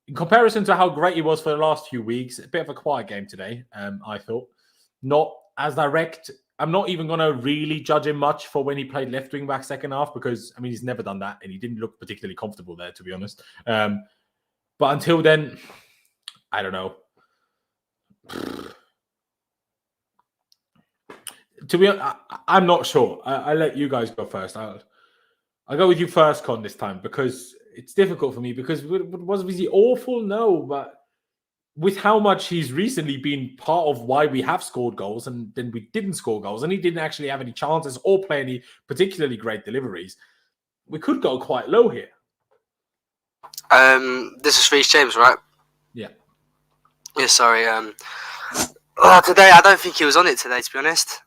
In comparison to how great he was for the last few weeks, a bit of a quiet game today, I thought. Not as direct. I'm not even going to really judge him much for when he played left wing back second half because, I mean, he's never done that and he didn't look particularly comfortable there, to be honest. But until then, I don't know. To be honest, I'm not sure. I'll let you guys go first. I'll go with you first, Con, this time because it's difficult for me because was he awful? No, but with how much he's recently been part of why we have scored goals and then we didn't score goals and he didn't actually have any chances or play any particularly great deliveries, we could go quite low here. This is Reece James, right? Yeah. Yeah, sorry. Today, I don't think he was on it today, to be honest.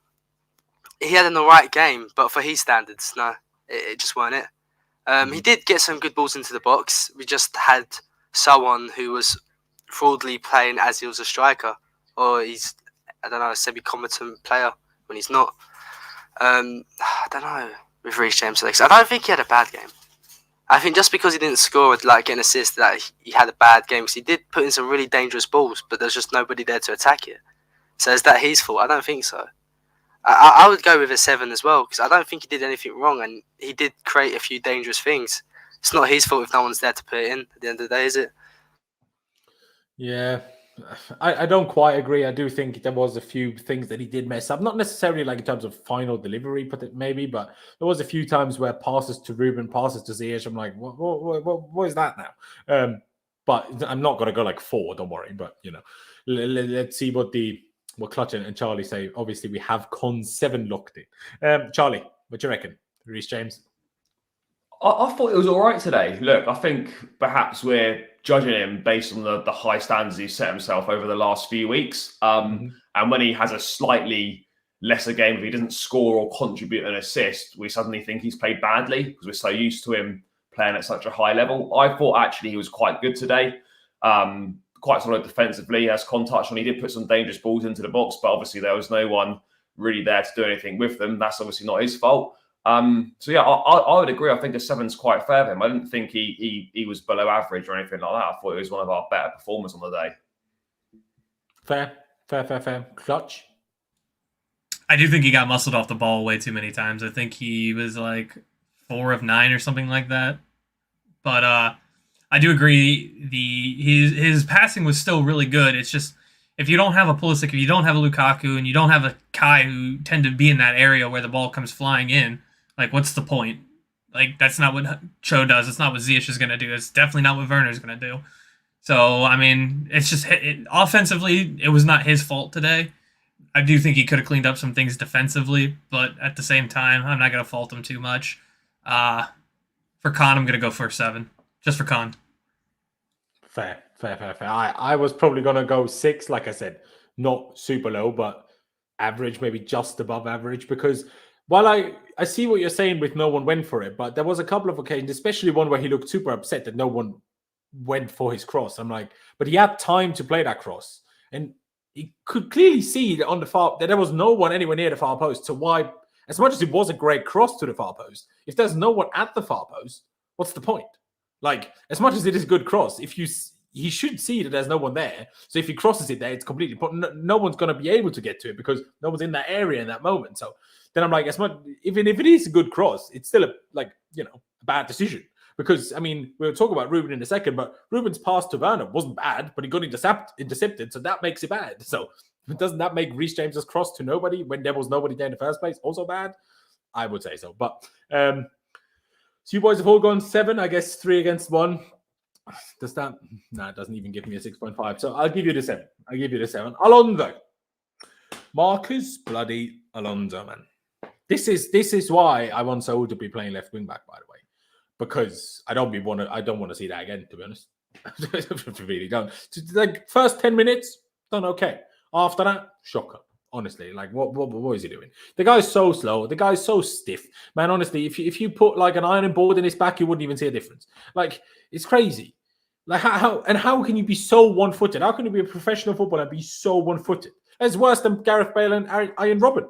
He had an alright game, but for his standards, no, it just weren't it. He did get some good balls into the box. We just had someone who was fraudulently playing as he was a striker, or he's, I don't know, a semi-competent player when he's not. I don't know with Reece James. I don't think he had a bad game. I think just because he didn't score with get an assist, that he had a bad game, because he did put in some really dangerous balls, but there's just nobody there to attack it. So is that his fault? I don't think so. I would go with a 7 as well, because I don't think he did anything wrong, and he did create a few dangerous things. It's not his fault if no one's there to put it in at the end of the day, is it? Yeah, I don't quite agree. I do think there was a few things that he did mess up. Not necessarily in terms of final delivery, but there was a few times where passes to Ruben, passes to Ziyech. I'm like, what is that now? But I'm not going to go 4, don't worry. But, let's see what Clutch and Charlie say. Obviously, we have Con 7 locked in. Charlie, what do you reckon? Reece James? I thought it was all right today. Look, I think perhaps we're judging him based on the high standards he's set himself over the last few weeks. And when he has a slightly lesser game, if he doesn't score or contribute an assist, we suddenly think he's played badly because we're so used to him playing at such a high level. I thought actually he was quite good today. Quite solid defensively, as Con touched on. He did put some dangerous balls into the box, but obviously there was no one really there to do anything with them. That's obviously not his fault. So yeah, I would agree. I think a 7's quite fair for him. I didn't think he was below average or anything like that. I thought he was one of our better performers on the day. Fair. Fair. Clutch. I do think he got muscled off the ball way too many times. I think he was like 4 of 9 or something like that. But I do agree. His passing was still really good. It's just if you don't have a Pulisic, if you don't have a Lukaku, and you don't have a Kai who tend to be in that area where the ball comes flying in, like what's the point? Like that's not what Cho does. It's not what Ziyech is going to do. It's definitely not what Werner is going to do. So I mean, it's just offensively, it was not his fault today. I do think he could have cleaned up some things defensively, but at the same time, I'm not going to fault him too much. For Khan, I'm going to go for 7. Just for Khan. Fair. I was probably going to go 6, like I said. Not super low, but average, maybe just above average. Because while I see what you're saying with no one went for it, but there was a couple of occasions, especially one where he looked super upset that no one went for his cross. I'm like, but he had time to play that cross. And he could clearly see on the far that there was no one anywhere near the far post. So why, as much as it was a great cross to the far post, if there's no one at the far post, what's the point? Like, as much as it is a good cross, he should see that there's no one there. So if he crosses it there, it's completely, no one's going to be able to get to it because no one's in that area in that moment. So then I'm like, as much, even if it is a good cross, it's still a bad decision. Because, I mean, we'll talk about Ruben in a second, but Ruben's pass to Werner wasn't bad, but he got intercepted, so that makes it bad. So doesn't that make Reece James's cross to nobody when there was nobody there in the first place also bad? I would say so. But so you boys have all gone 7, I guess 3 against 1. Does that? No, it doesn't even give me a 6.5. So I'll give you the 7. Alonso. Marcus bloody Alonso, man. This is why I want Saul to be playing left wing back, by the way. Because I don't want to see that again, to be honest. I really don't. Like first 10 minutes, done okay. After that, shocker. Honestly, like what is he doing? The guy's so slow. The guy's so stiff, man. Honestly, if you put like an iron board in his back, you wouldn't even see a difference. Like it's crazy. Like how can you be so one-footed? How can you be a professional footballer and be so one-footed? It's worse than Gareth Bale and Ian Robin.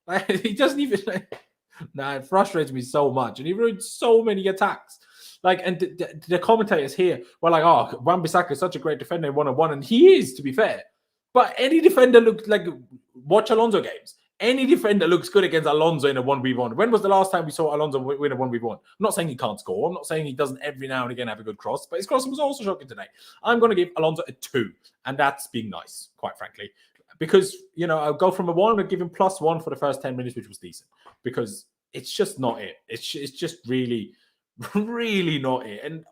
Like he doesn't even. It frustrates me so much. And he ruined so many attacks. Like, and the commentators here were like, oh, Wan-Bissaka is such a great defender in 1-on-1. And he is, to be fair. But any defender looks like, watch Alonso games. Any defender looks good against Alonso in a 1v1. When was the last time we saw Alonso win a 1v1? I'm not saying he can't score. I'm not saying he doesn't every now and again have a good cross. But his cross was also shocking today. I'm going to give Alonso a 2. And that's being nice, quite frankly. Because, I'll go from a 1 and give him +1 for the first 10 minutes, which was decent. Because it's just not it. It's just really, really not it. And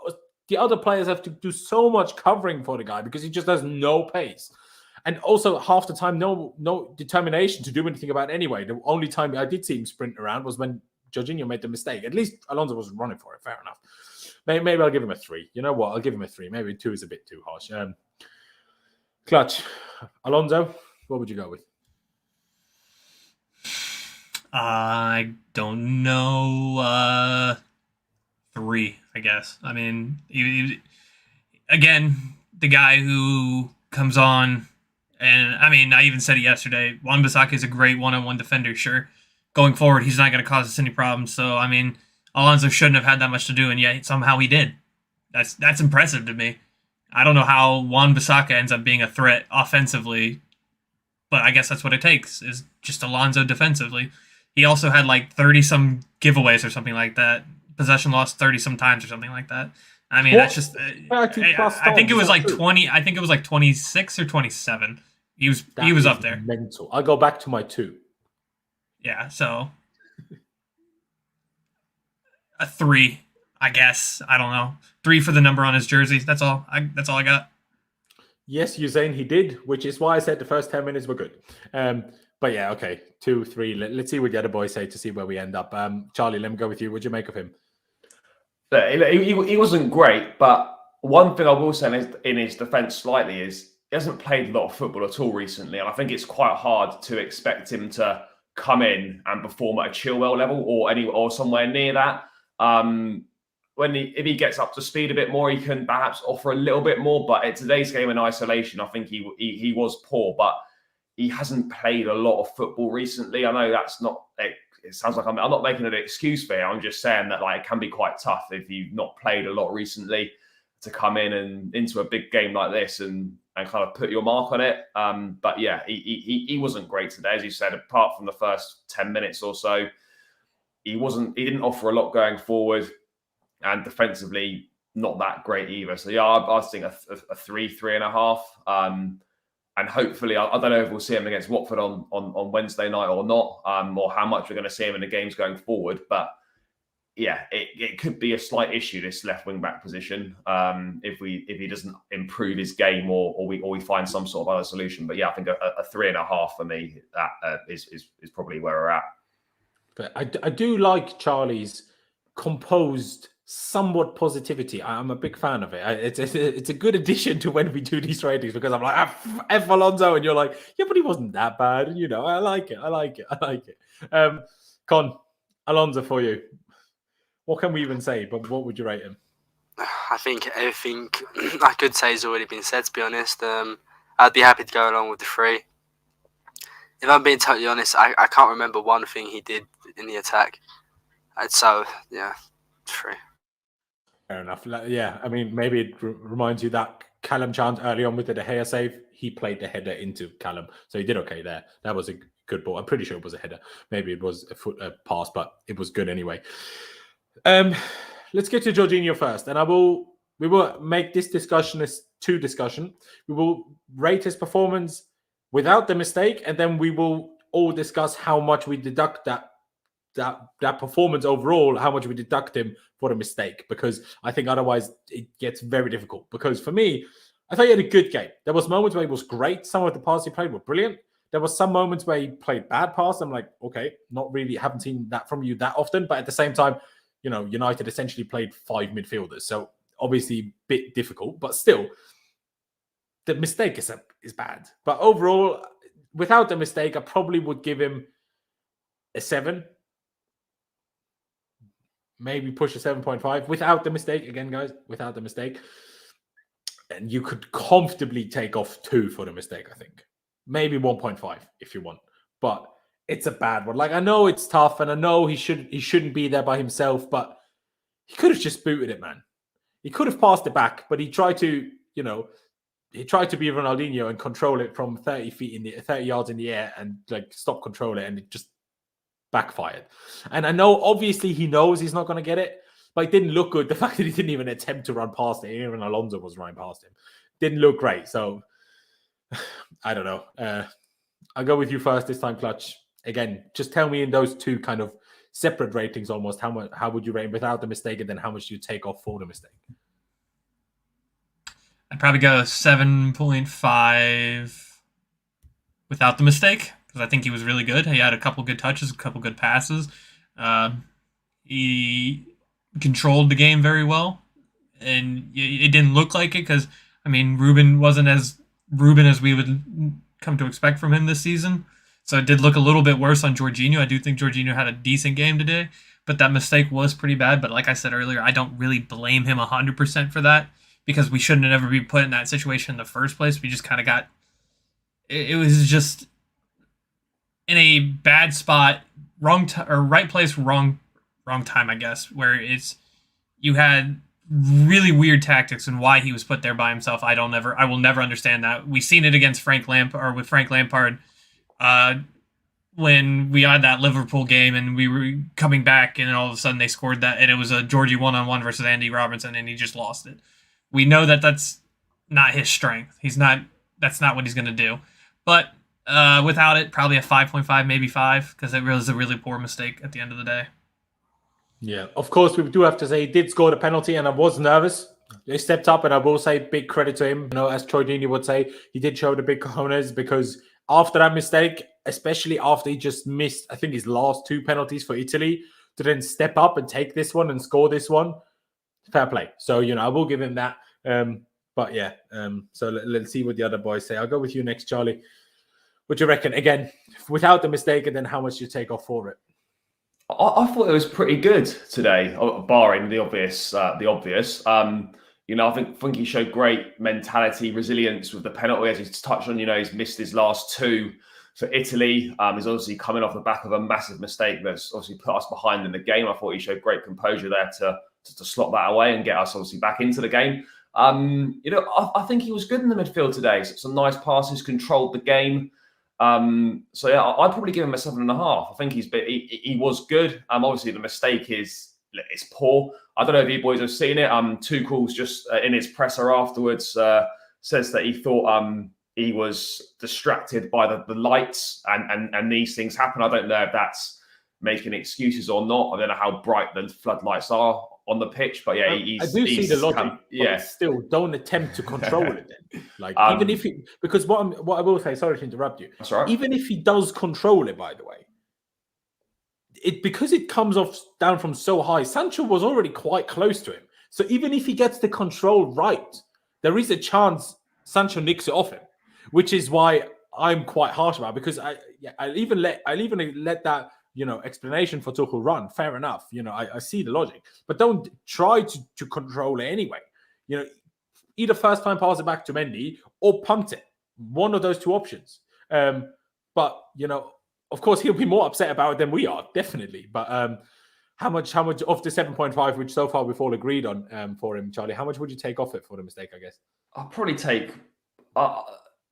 the other players have to do so much covering for the guy because he just has no pace. And also, half the time, no determination to do anything about it anyway. The only time I did see him sprint around was when Jorginho made the mistake. At least Alonso was running for it. Fair enough. Maybe I'll give him a 3. You know what? I'll give him a 3. Maybe 2 is a bit too harsh. Clutch. Alonso, what would you go with? I don't know. 3, I guess. I mean, again, the guy who comes on, and I mean, I even said it yesterday. Wan-Bissaka is a great one-on-one defender. Sure, going forward, he's not going to cause us any problems. So, I mean, Alonso shouldn't have had that much to do, and yet somehow he did. That's impressive to me. I don't know how Wan-Bissaka ends up being a threat offensively, but I guess that's what it takes, is just Alonso defensively. He also had like 30-some giveaways or something like that. Possession lost 30-some times or something like that. I mean, that's just. I think it was like 20. I think it was like 26 or 27. He was up there. Mental. I'll go back to my 2. Yeah, so a 3, I guess. I don't know. 3 for the number on his jersey. That's all. That's all I got. Yes, you're saying he did, which is why I said the first 10 minutes were good. But yeah, okay, 2, 3. Let's see what the other boys say to see where we end up. Charlie, let me go with you. What'd you make of him? He wasn't great, but one thing I will say in his defence slightly is he hasn't played a lot of football at all recently, and I think it's quite hard to expect him to come in and perform at a Chilwell level or somewhere near that. If he gets up to speed a bit more, he can perhaps offer a little bit more. But at today's game in isolation, I think he was poor, but he hasn't played a lot of football recently. I know that's not. It sounds like I'm not making an excuse for it. I'm just saying that it can be quite tough if you've not played a lot recently to come in and into a big game like this and and kind of put your mark on it. But yeah, he wasn't great today, as you said. Apart from the first 10 minutes or so, he didn't offer a lot going forward, and defensively not that great either. So yeah, I think a 3.5. And hopefully, I don't know if we'll see him against Watford on Wednesday night or not, or how much we're going to see him in the games going forward. But yeah, it could be a slight issue, this left wing back position, if he doesn't improve his game or we find some sort of other solution. But yeah, I think a 3.5 for me that is probably where we're at. But I do like Charlie's composed, somewhat positivity. I'm a big fan of it. It's a good addition to when we do these ratings, because I'm like, F Alonso, and you're like, yeah, but he wasn't that bad. And, I like it. Con, Alonso for you. What can we even say? But what would you rate him? I think everything I could say has already been said, to be honest. I'd be happy to go along with the 3. If I'm being totally honest, I can't remember one thing he did in the attack. So, yeah, 3. Fair enough. Yeah, I mean, maybe it reminds you that Callum chance early on with the De Gea save. He played the header into Callum, so he did okay there. That was a good ball. I'm pretty sure it was a header. Maybe it was a pass, but it was good anyway. Let's get to Jorginho first, and we will make this discussion as 2 discussion. We will rate his performance without the mistake, and then we will all discuss how much we deduct that performance overall, how much we deduct him for the mistake, because I think otherwise it gets very difficult. Because for me, I thought he had a good game. There was moments where he was great. Some of the passes he played were brilliant. There was some moments where he played bad pass. I'm like, okay, not really, haven't seen that from you that often. But at the same time, United essentially played 5 midfielders. So obviously a bit difficult, but still, the mistake is bad. But overall, without the mistake, I probably would give him a 7. Maybe push a 7.5 without the mistake. Again, guys, without the mistake. And you could comfortably take off 2 for the mistake, I think. Maybe 1.5 if you want. But it's a bad one. Like, I know it's tough, and I know he shouldn't be there by himself, but he could have just booted it, man. He could have passed it back, but he tried to, be Ronaldinho and control it from 30 yards in the air and like stop control it, and it just backfired. And I know obviously he knows he's not going to get it, but it didn't look good. The fact that he didn't even attempt to run past it, even Alonso was running past him, didn't look great. So I don't know. I'll go with you first this time, Clutch. Again, just tell me in those 2 kind of separate ratings almost, how would you rate him without the mistake, and then how much do you take off for the mistake? I'd probably go 7.5 without the mistake, because I think he was really good. He had a couple good touches, a couple good passes. He controlled the game very well, and it didn't look like it because, I mean, Ruben wasn't as Ruben as we would come to expect from him this season. So it did look a little bit worse on Jorginho. I do think Jorginho had a decent game today, but that mistake was pretty bad. But like I said earlier, I don't really blame him 100% for that, because we shouldn't have ever be put in that situation in the first place. We just kind of got... It was just in a bad spot, right place, wrong time, I guess, where you had really weird tactics, and why he was put there by himself. I will never understand that. We've seen it against Frank Lampard, when we had that Liverpool game and we were coming back, and all of a sudden they scored that, and it was a Georgie 1-on-1 versus Andy Robertson, and he just lost it. We know that that's not his strength. That's not what he's going to do. But without it, probably a 5.5, maybe 5, because it was a really poor mistake at the end of the day. Yeah, of course, we do have to say he did score the penalty, and I was nervous. He stepped up, and I will say big credit to him. As Jorginho would say, he did show the big cojones, because after that mistake, especially after he just missed, I think, his last 2 penalties for Italy, to then step up and take this one and score this one, fair play. So, I will give him that. But yeah, so let's see what the other boys say. I'll go with you next, Charlie. What do you reckon? Again, without the mistake, and then how much you take off for it? I thought it was pretty good today, barring the obvious. I think he showed great mentality, resilience with the penalty, as he's touched on. He's missed his last 2 for Italy. He's obviously coming off the back of a massive mistake that's obviously put us behind in the game. I thought he showed great composure there to slot that away and get us obviously back into the game. I think he was good in the midfield today. Some nice passes, controlled the game. So yeah, I'd probably give him a 7.5. I think he was good. Obviously the mistake is poor. I don't know if you boys have seen it. Tuchel's just in his presser afterwards says that he thought he was distracted by the lights and these things happen. I don't know if that's making excuses or not. I don't know how bright the floodlights are on the pitch, but yeah, I do see the logic. Yeah, still don't attempt to control it. Then. Like even if he, because what I will say, sorry to interrupt you. That's right. Even if he does control it, by the way, because it comes down from so high. Sancho was already quite close to him, so even if he gets the control right, there is a chance Sancho nicks it off him, which is why I'm quite harsh about it, because I'll even let that explanation for Tuchel run. Fair enough. I see the logic, but don't try to control it anyway. Either first time pass it back to Mendy or punt it. One of those two options. But of course, he'll be more upset about it than we are, definitely. But how much of the 7.5, which so far we've all agreed on for him, Charlie? How much would you take off it for the mistake? I guess I'll probably take.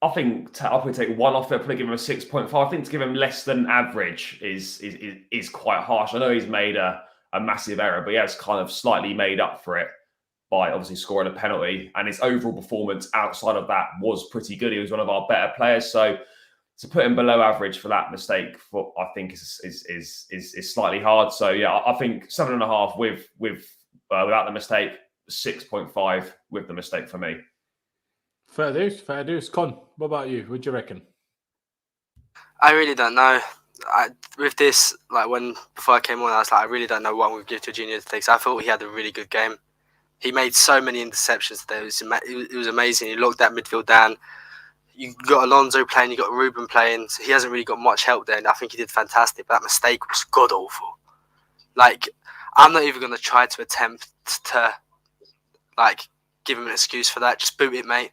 I think I'll probably take one off it. I'll probably give him a 6.5. I think to give him less than average is quite harsh. I know he's made a massive error, but he has kind of slightly made up for it by obviously scoring a penalty. And his overall performance outside of that was pretty good. He was one of our better players. So to put him below average for that mistake, I think is slightly hard. So yeah, I think 7.5 without the mistake, 6.5 with the mistake for me. Fair dues. Con, what about you? What do you reckon? I really don't know. With this, before I came on, I was like, I really don't know what I'm going to give to Jorginho today, because I thought he had a really good game. He made so many interceptions today. It was amazing. He locked that midfield down. You got Alonso playing, you got Ruben playing. So he hasn't really got much help there, and I think he did fantastic. But that mistake was god awful. I'm not even going to try to attempt to give him an excuse for that. Just boot it, mate.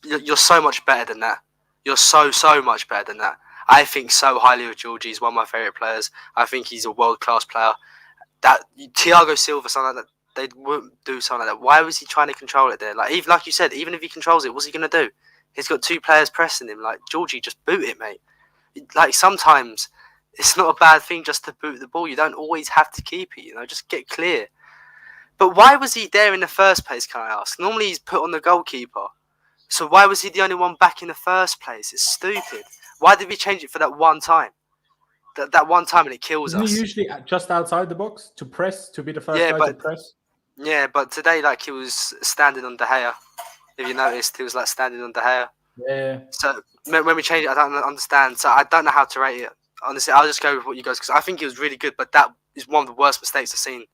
You're so much better than that. You're so much better than that. I think so highly of Georgie. He's one of my favourite players. I think he's a world-class player. That Thiago Silva, something like that, they wouldn't do something like that. Why was he trying to control it there? Even like you said, even if he controls it, what's he going to do? He's got two players pressing him. Georgie, just boot it, mate. Sometimes it's not a bad thing just to boot the ball. You don't always have to keep it, just get clear. But why was he there in the first place, can I ask? Normally he's put on the goalkeeper. So why was he the only one back in the first place? It's stupid. Why did we change it for that one time? That one time, and it kills us. Isn't he usually just outside the box to press, to be the first guy to press? Yeah, but today, he was standing on De Gea. If you noticed, he was standing on De Gea. Yeah. So when we change it, I don't understand. So I don't know how to rate it. Honestly, I'll just go with what you guys, because I think it was really good. But that is one of the worst mistakes I've seen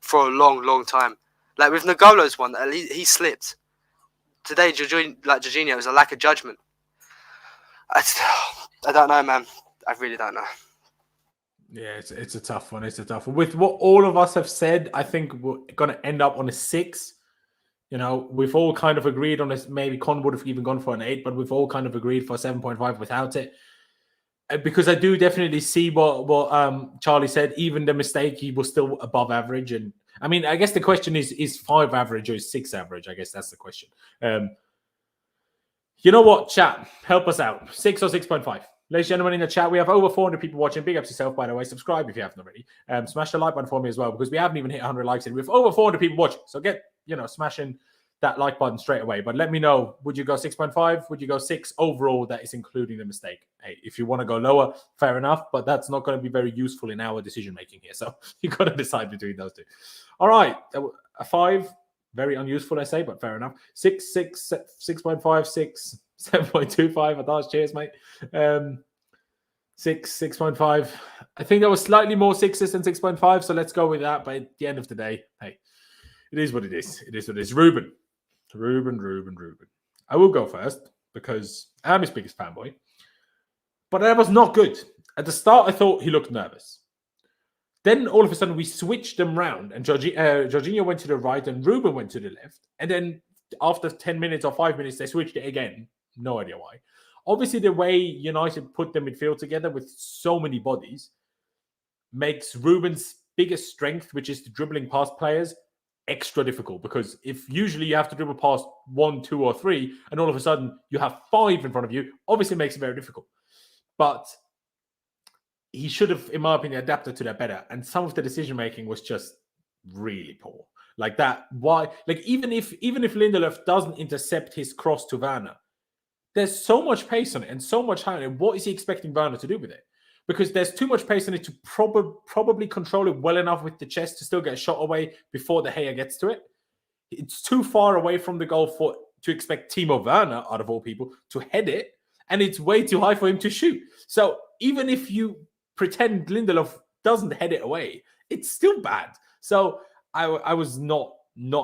for a long time. With N'Golo's one, at least he slipped. Today, Jorginho, it was a lack of judgment. I don't know, man. I really don't know. Yeah, it's a tough one. It's a tough one. With what all of us have said, I think we're going to end up on a 6. We've all kind of agreed on this. Maybe Con would have even gone for an 8, but we've all kind of agreed for 7.5 without it. Because I do definitely see what Charlie said. Even the mistake, he was still above average. And I mean, I guess the question is 5 average or 6 average? I guess that's the question. You know what, chat? Help us out. 6 or 6.5? Ladies and gentlemen in the chat, we have over 400 people watching. Big ups yourself, by the way. Subscribe if you haven't already. Smash the like button for me as well, because we haven't even hit 100 likes in. We have over 400 people watching. So get, smashing that like button straight away. But let me know, would you go 6.5? Would you go 6 overall? That is including the mistake. Hey, if you want to go lower, fair enough. But that's not going to be very useful in our decision making here. So you got to decide between those two. All right. A 5. Very unuseful, I say, but fair enough. 6, 6.5, 6, 7.25. Adas, cheers, mate. 6.5. I think there was slightly more 6s than 6.5, so let's go with that. But at the end of the day, hey, it is what it is. It is what it is. Ruben. I will go first because I'm his biggest fanboy. But that was not good. At the start, I thought he looked nervous. Then all of a sudden, we switched them round, and Jorginho went to the right, and Ruben went to the left. And then after 10 minutes or 5 minutes, they switched it again. No idea why. Obviously, the way United put the midfield together with so many bodies makes Ruben's biggest strength, which is the dribbling past players, extra difficult because if usually you have to dribble past 1, 2, or 3, and all of a sudden you have 5 in front of you, obviously it makes it very difficult. But he should have, in my opinion, adapted to that better. And some of the decision making was just really poor. Like that. Why? Like even if Lindelof doesn't intercept his cross to Werner, there's so much pace on it and so much high on it. What is he expecting Werner to do with it? Because there's too much pace on it to probably control it well enough with the chest to still get a shot away before the Gea gets to it. It's too far away from the goal to expect Timo Werner, out of all people, to head it. And it's way too high for him to shoot. So even if you pretend Lindelof doesn't head it away, it's still bad. So I was not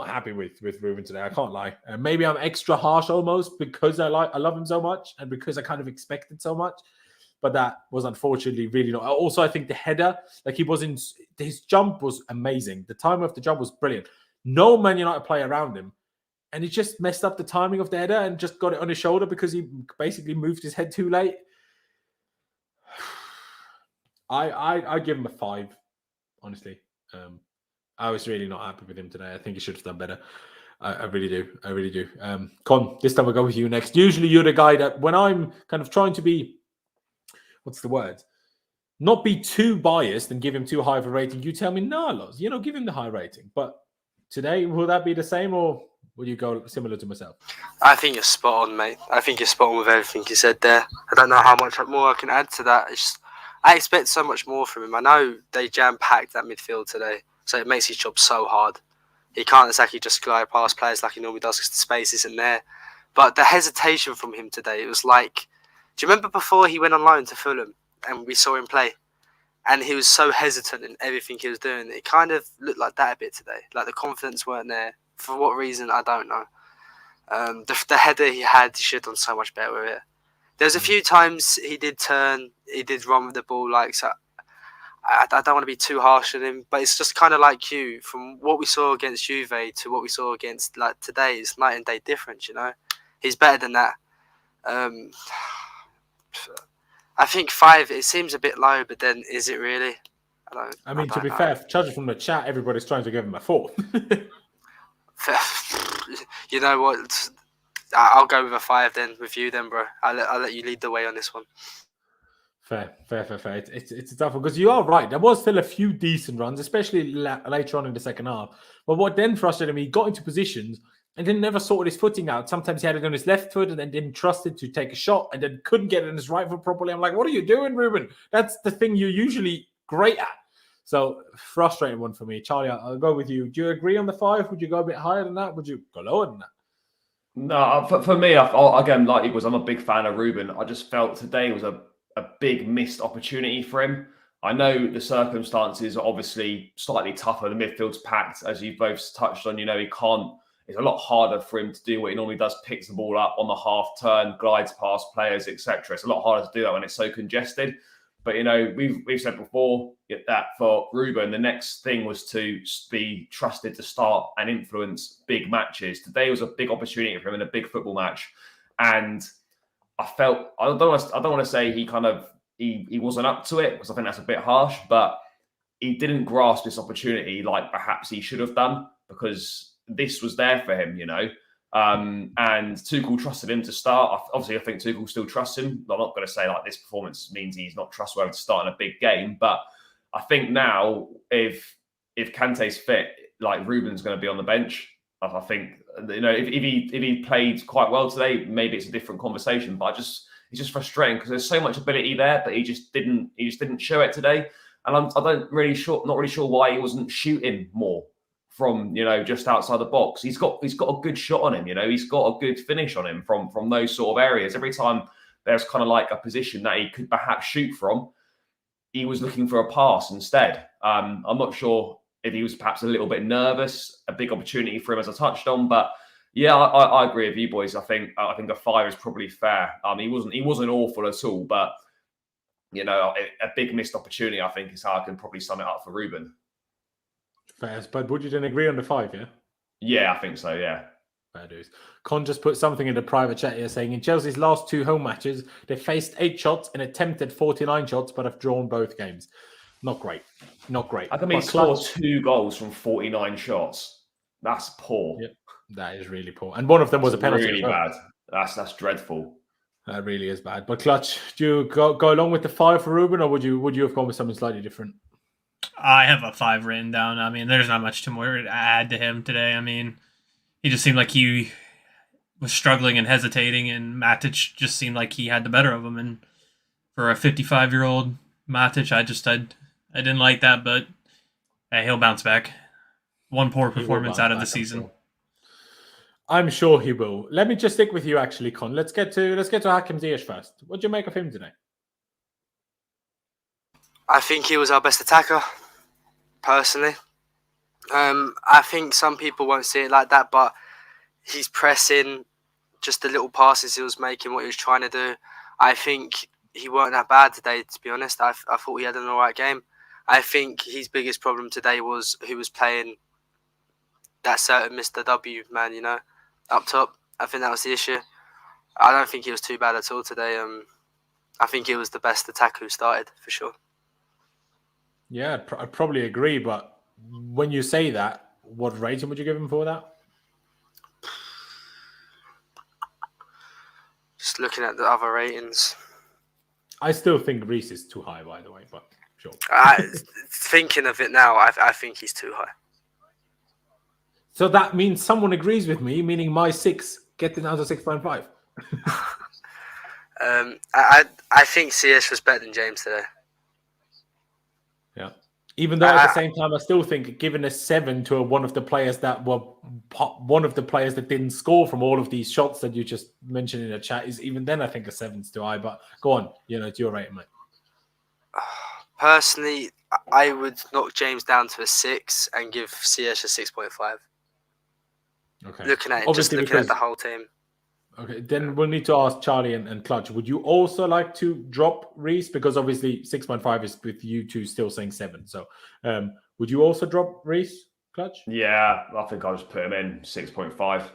happy with Ruben today. I can't lie. Maybe I'm extra harsh almost because I love him so much and because I kind of expected so much. But that was unfortunately really not. Also, I think the header, like his jump was amazing. The time of the jump was brilliant. No Man United player around him. And he just messed up the timing of the header and just got it on his shoulder because he basically moved his head too late. I give him a 5, honestly. I was really not happy with him today. I think he should have done better. I really do. Con, this time I'll go with you next. Usually you're the guy that when I'm kind of trying to be, what's the word? Not be too biased and give him too high of a rating. You tell me, no, Loz, give him the high rating. But today, will that be the same or will you go similar to myself? I think you're spot on, mate. I think you're spot on with everything you said there. I don't know how much more I can add to that. I expect so much more from him. I know they jam-packed that midfield today, so it makes his job so hard. He can't exactly just glide past players like he normally does because the space isn't there. But the hesitation from him today, it was like, do you remember before he went on loan to Fulham and we saw him play? And he was so hesitant in everything he was doing. It kind of looked like that a bit today. Like the confidence weren't there. For what reason, I don't know. The header he should have done so much better with it. There's a few times he did run with the ball. So I don't want to be too harsh on him, but it's just kind of like you. From what we saw against Juve to what we saw against today, it's night and day difference. He's better than that. I think 5. It seems a bit low, but then is it really? I mean, to be fair, judging from the chat, everybody's trying to give him a 4. You know what? I'll go with a 5 then with you then, bro. I'll let you lead the way on this one. Fair. It's a tough one because you are right. There was still a few decent runs, especially later on in the second half. But what then frustrated me, he got into positions and then never sorted his footing out. Sometimes he had it on his left foot and then didn't trust it to take a shot and then couldn't get it on his right foot properly. I'm like, what are you doing, Ruben? That's the thing you're usually great at. So frustrating one for me. Charlie, I'll go with you. Do you agree on the 5? Would you go a bit higher than that? Would you go lower than that? No, for me, again, like it was, I'm a big fan of Ruben. I just felt today was a big missed opportunity for him. I know the circumstances are obviously slightly tougher. The midfield's packed, as you both touched on. He can't. It's a lot harder for him to do what he normally does: picks the ball up on the half turn, glides past players, etc. It's a lot harder to do that when it's so congested. But we've said before that for Ruben, the next thing was to be trusted to start and influence big matches. Today was a big opportunity for him in a big football match, and I felt I don't want to say he wasn't up to it because I think that's a bit harsh, but he didn't grasp this opportunity like perhaps he should have done because this was there for him, And Tuchel trusted him to start. Obviously, I think Tuchel still trusts him. I'm not going to say like this performance means he's not trustworthy to start in a big game, but I think now if Kante's fit, like Ruben's going to be on the bench. I think if he played quite well today, maybe it's a different conversation. But it's just frustrating because there's so much ability there, but he just didn't show it today. And I'm not really sure why he wasn't shooting more from just outside the box. He's got a good shot on him. He's got a good finish on him from those sort of areas. Every time there's kind of like a position that he could perhaps shoot from, he was looking for a pass instead. I'm not sure if he was perhaps a little bit nervous. A big opportunity for him, as I touched on, but yeah, I agree with you boys. I think a 5 is probably fair. He wasn't awful at all, but a big missed opportunity, I think, is how I can probably sum it up for Ruben. Fair, but would you then agree on the 5? Yeah. Yeah, I think so. Yeah. Fair dues. Con just put something in the private chat here saying in Chelsea's last 2 home matches, they faced 8 shots and attempted 49 shots, but have drawn both games. Not great. How come he scored 2 goals from 49 shots? That's poor. Yeah, that is really poor. And one of them was a penalty. Really as well. bad. That's dreadful. That really is bad. But Clutch, do you go along with the 5 for Ruben, or would you have gone with something slightly different? I have a 5 written down. I mean, there's not much to add to him today. I mean, he just seemed like he was struggling and hesitating, and Matic just seemed like he had the better of him. And for a 55-year-old Matic, I didn't like that, but hey, he'll bounce back. One poor performance out of the season. I'm sure he will. Let me just stick with you, actually, Con. Let's get to Hakim Ziyech first. What do you make of him today? I think he was our best attacker, personally. I think some people won't see it like that, but he's pressing, just the little passes he was making, what he was trying to do. I think he weren't that bad today, to be honest. I thought he had an all right game. I think his biggest problem today was who was playing that certain Mr. W man, up top. I think that was the issue. I don't think he was too bad at all today. I think he was the best attacker who started, for sure. Yeah, I'd probably agree, but when you say that, what rating would you give him for that? Just looking at the other ratings. I still think Reece is too high, by the way, but sure. Thinking of it now, I think he's too high. So that means someone agrees with me, meaning my 6 getting down to 6.5. I think Ziyech was better than James today. Yeah. Even though at the same time, I still think giving a 7 to one of the players that didn't score from all of these shots that you just mentioned in the chat is, even then, I think a 7's too high. But go on, it's your rating, mate. Personally, I would knock James down to a 6 and give Ziyech a 6.5. Okay. Looking at the whole team. Okay, then we'll need to ask Charlie and Clutch. Would you also like to drop Reece? Because obviously 6.5 is with you two still saying 7. So would you also drop Reece, Clutch? Yeah, I think I'll just put him in 6.5.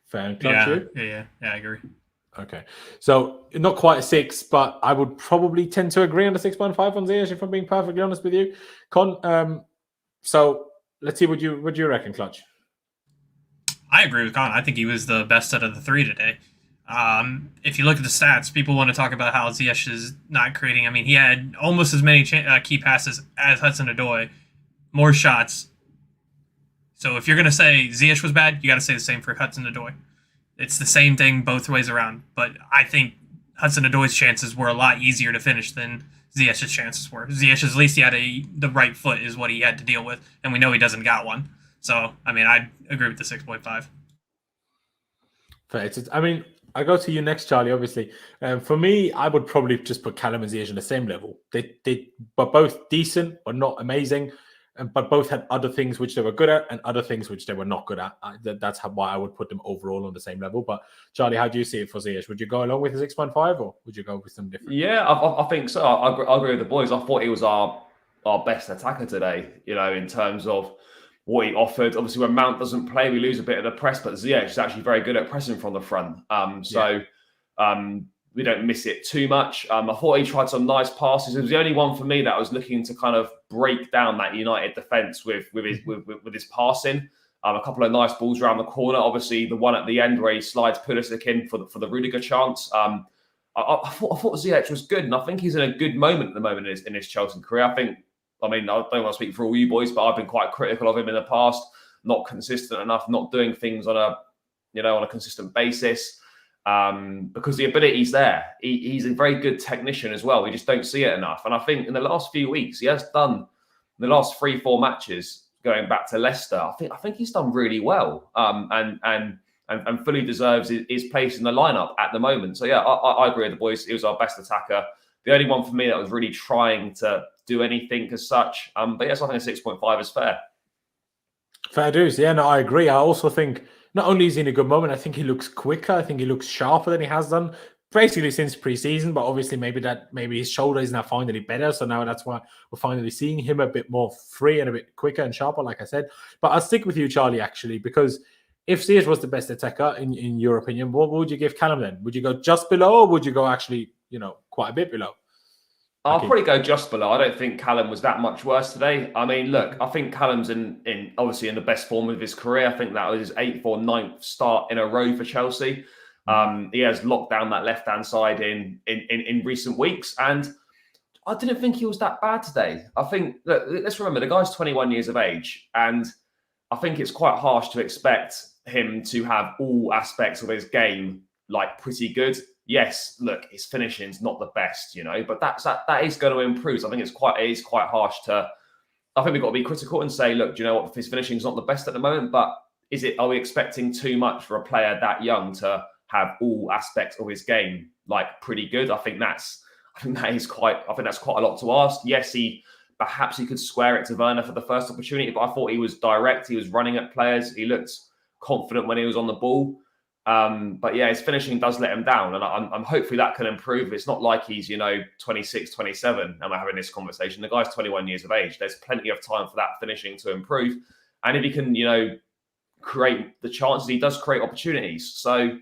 Fair. Clutch, Yeah, I agree. Okay, so not quite a 6, but I would probably tend to agree on the 6.5 on Ziyech, if I'm being perfectly honest with you. Con, so let's see what you reckon, Clutch. I agree with Con. I think he was the best out of the 3 today. If you look at the stats, people want to talk about how Ziyech is not creating. I mean, he had almost as many key passes as Hudson-Odoi, more shots. So if you're going to say Ziyech was bad, you got to say the same for Hudson-Odoi. It's the same thing both ways around. But I think Hudson-Odoi's chances were a lot easier to finish than Ziyech's chances were. Ziyech, at least he had the right foot is what he had to deal with, and we know he doesn't got one. So, I mean, I agree with the 6.5. Fair. I mean, I go to you next, Charlie, obviously. For me, I would probably just put Callum and Ziyech on the same level. They but both decent, but not amazing. But both had other things which they were good at and other things which they were not good at. That's why I would put them overall on the same level. But Charlie, how do you see it for Ziyech? Would you go along with the 6.5 or would you go with something different? Yeah, I think so. I agree with the boys. I thought he was our best attacker today, in terms of what he offered. Obviously, when Mount doesn't play, we lose a bit of the press, but Ziyech is actually very good at pressing from the front. We don't miss it too much. I thought he tried some nice passes. It was the only one for me that was looking to kind of break down that United defence with his passing. A couple of nice balls around the corner. Obviously, the one at the end where he slides Pulisic in for the Rudiger chance. I thought Ziyech was good, and I think he's in a good moment at the moment in his Chelsea career. I don't want to speak for all you boys, but I've been quite critical of him in the past. Not consistent enough, not doing things on a consistent basis. Because the ability's there. He's a very good technician as well. We just don't see it enough. And I think in the last few weeks, he has done the last 3-4 matches going back to Leicester. I think he's done really well. And fully deserves his place in the lineup at the moment. So yeah, I agree with the boys. He was our best attacker. The only one for me that was really trying to do anything as such. But yes, I think a 6.5 is fair. Fair dues. Yeah, no, I agree. I also think not only is he in a good moment, I think he looks quicker. I think he looks sharper than he has done basically since pre-season. But obviously, maybe his shoulder is now finding it better. So now that's why we're finally seeing him a bit more free and a bit quicker and sharper, like I said. But I'll stick with you, Charlie, actually, because if Ziyech was the best attacker, in your opinion, what would you give Callum then? Would you go just below or would you go actually, quite a bit below? I'll Okay. probably go just below. I don't think Callum was that much worse today. I mean, look, I think Callum's in obviously in the best form of his career. I think that was his 8th or 9th start in a row for Chelsea. He has locked down that left-hand side in recent weeks, and I didn't think he was that bad today. I think, look, let's remember, the guy's 21 years of age, and I think it's quite harsh to expect him to have all aspects of his game like pretty good. Yes, look, his finishing's not the best, but that is going to improve. So I think it is quite harsh to. I think we've got to be critical and say, look, do you know what? His finishing's not the best at the moment, but are we expecting too much for a player that young to have all aspects of his game like pretty good? I think that's quite a lot to ask. Yes, perhaps he could square it to Werner for the first opportunity, but I thought he was direct. He was running at players. He looked confident when he was on the ball. But yeah, his finishing does let him down, and I'm hopefully that can improve. It's not like he's 26, 27, and we're having this conversation. The guy's 21 years of age. There's plenty of time for that finishing to improve, and if he can create the chances, he does create opportunities. So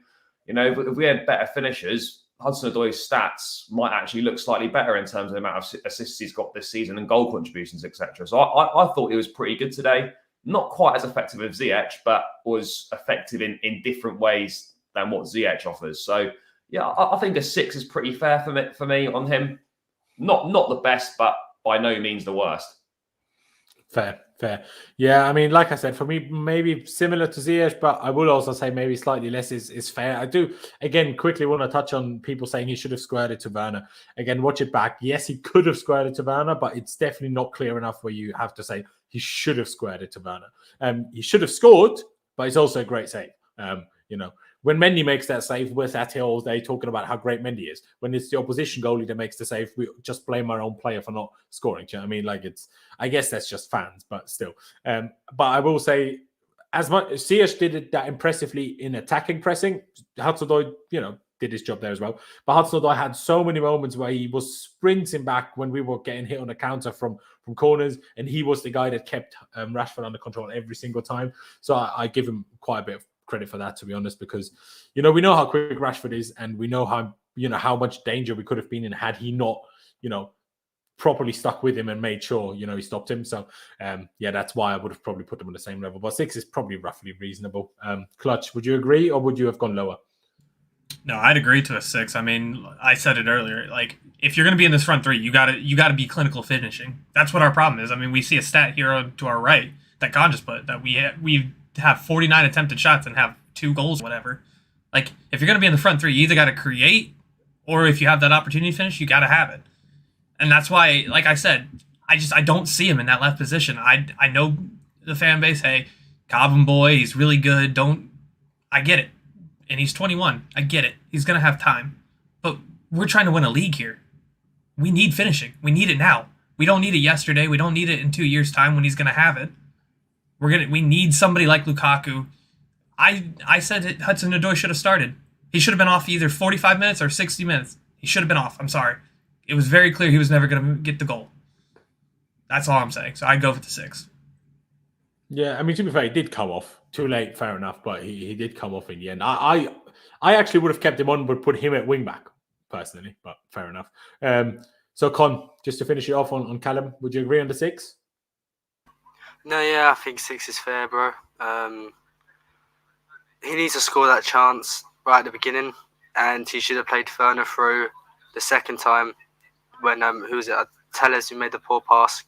if we had better finishers, Hudson-Odoi's stats might actually look slightly better in terms of the amount of assists he's got this season and goal contributions, etc. So I thought he was pretty good today. Not quite as effective as Ziyech, but was effective in different ways than what Ziyech offers. So yeah, I think a 6 is pretty fair for me on him. Not the best, but by no means the worst. Fair. Yeah, I mean, like I said, for me, maybe similar to Ziyech, but I will also say maybe slightly less is fair. I do, again, quickly want to touch on people saying he should have squared it to Werner. Again, watch it back. Yes, he could have squared it to Werner, but it's definitely not clear enough where you have to say he should have squared it to Werner. He should have scored, but it's also a great save. When Mendy makes that save, we're sat here all day talking about how great Mendy is. When it's the opposition goalie that makes the save, we just blame our own player for not scoring. Do you know what I mean? Like I guess that's just fans, but still. But I will say, as much as Ziyech did it that impressively in attacking pressing, Hudson-Odoi, did his job there as well. But Hudson-Odoi had so many moments where he was sprinting back when we were getting hit on the counter from corners, and he was the guy that kept Rashford under control every single time. So I give him quite a bit of credit for that, to be honest, because we know how quick Rashford is, and we know how much danger we could have been in had he not properly stuck with him and made sure he stopped him. So that's why I would have probably put them on the same level, but 6 is probably roughly reasonable. Clutch, would you agree, or would you have gone lower? No, I'd agree to a 6. I mean, I said it earlier, like, if you're going to be in this front three, you gotta be clinical finishing. That's what our problem is. I mean, we see a stat here to our right that Khan just put, that we have 49 attempted shots and have 2 goals, whatever. Like, if you're going to be in the front three, you either got to create, or if you have that opportunity to finish, you got to have it. And that's why, like I said, I don't see him in that left position. I know the fan base, hey, Cobham boy, he's really good. I get it. And he's 21. I get it. He's going to have time. But we're trying to win a league here. We need finishing. We need it now. We don't need it yesterday. We don't need it in 2 years' time when he's going to have it. We need somebody like Lukaku. I said that Hudson-Odoi should have started. He should have been off either 45 minutes or 60 minutes. He should have been off. I'm sorry. It was very clear he was never going to get the goal. That's all I'm saying. So I go for the 6. Yeah, I mean, to be fair, he did come off. Too late, fair enough, but he did come off in the end. I actually would have kept him on, but put him at wing back, personally, but fair enough. So, Con, just to finish it off on Callum, would you agree on the 6? No, yeah, I think 6 is fair, bro. He needs to score that chance right at the beginning, and he should have played Werner through the second time when, who was it? Tellez who made the poor pass.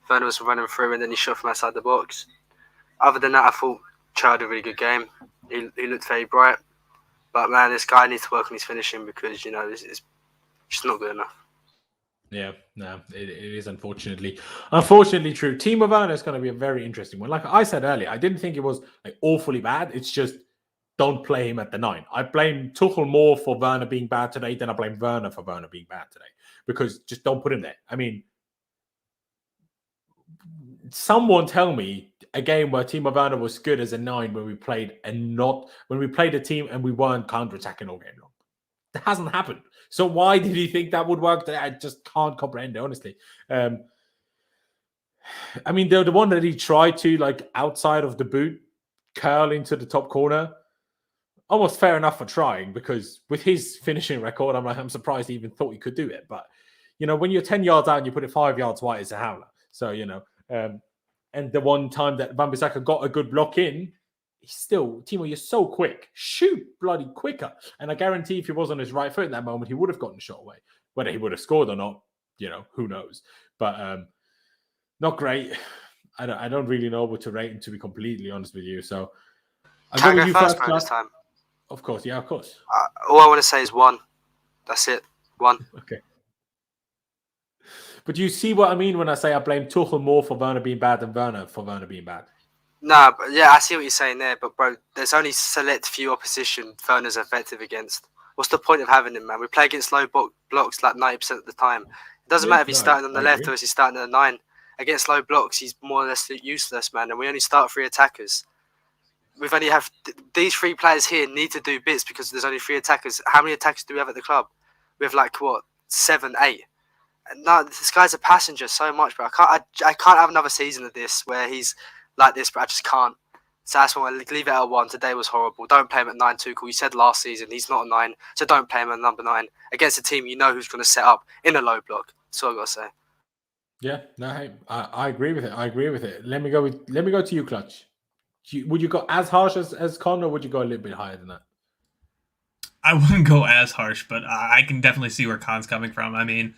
Werner was running through, and then he shot from outside the box. Other than that, I thought Cho had a really good game. He looked very bright. But, man, this guy needs to work on his finishing because, it's just not good enough. Yeah, no, it is unfortunately true. Timo Werner is going to be a very interesting one. Like I said earlier, I didn't think it was awfully bad. It's just don't play him at the 9. I blame Tuchel more for Werner being bad today than I blame Werner for Werner being bad today, because just don't put him there. I mean, someone tell me a game where Timo Werner was good as a 9 when we played a team and we weren't counter-attacking all game long. That hasn't happened. So why did he think that would work? I just can't comprehend it, honestly. I mean, the one that he tried to, outside of the boot, curl into the top corner, almost fair enough for trying, because with his finishing record, I'm surprised he even thought he could do it. But, when you're 10 yards out and you put it 5 yards wide, it's a howler. So, and the one time that Wan-Bissaka got a good block in, he's still, Timo, you're so quick. Shoot bloody quicker. And I guarantee if he was on his right foot in that moment, he would have gotten the shot away. Whether he would have scored or not, who knows. But not great. I don't really know what to rate him, to be completely honest with you. So Can I go first, bro, this time? Of course, yeah, of course. All I want to say is 1. That's it. 1. Okay. But do you see what I mean when I say I blame Tuchel more for Werner being bad than Werner for Werner being bad? Nah, but yeah, I see what you're saying there. But bro, there's only select few opposition Werner's effective against. What's the point of having him, man? We play against low blocks like 90% of the time. It doesn't matter if he's starting on the left or if he's starting at the 9. Against low blocks, he's more or less useless, man. And we only start 3 attackers. We've only have these 3 players here need to do bits because there's only 3 attackers. How many attackers do we have at the club? We have 7, 8. No, this guy's a passenger so much, bro. I can't have another season of this where he's like this, but I just can't. So that's why I leave it at 1. Today was horrible. Don't play him at 9, Tuchel. You said last season he's not a 9, so don't play him at number 9 against a team who's going to set up in a low block. That's all I got to say. Yeah, no, hey, I agree with it. Let me go to you, Clutch. Would you go as harsh as Con, or would you go a little bit higher than that? I wouldn't go as harsh, but I can definitely see where Con's coming from. I mean,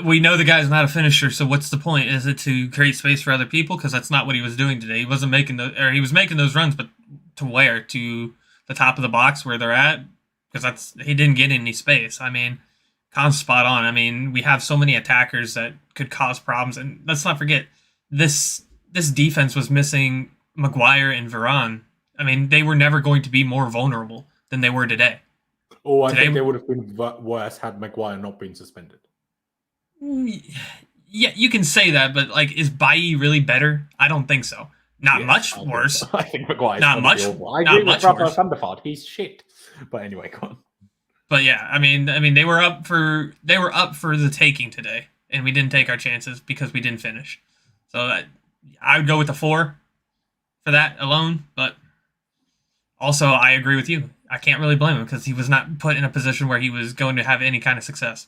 we know the guy's not a finisher, so what's the point? Is it to create space for other people? Because that's not what he was doing today. He wasn't making he was making those runs, but to where? To the top of the box where they're at? Because he didn't get any space. I mean, Con's spot on. I mean, we have so many attackers that could cause problems, and let's not forget this defense was missing Maguire and Varane. I mean, they were never going to be more vulnerable than they were today. Oh, I think they would have been worse had Maguire not been suspended. Yeah, you can say that, but is Bailly really better? I don't think so. Not much worse. I think Maguire's not much. I agree with Rafael Thunderfart. He's shit. But anyway, go on. But yeah, I mean, they were up for the taking today, and we didn't take our chances because we didn't finish. So I would go with the 4 for that alone. But also, I agree with you. I can't really blame him because he was not put in a position where he was going to have any kind of success.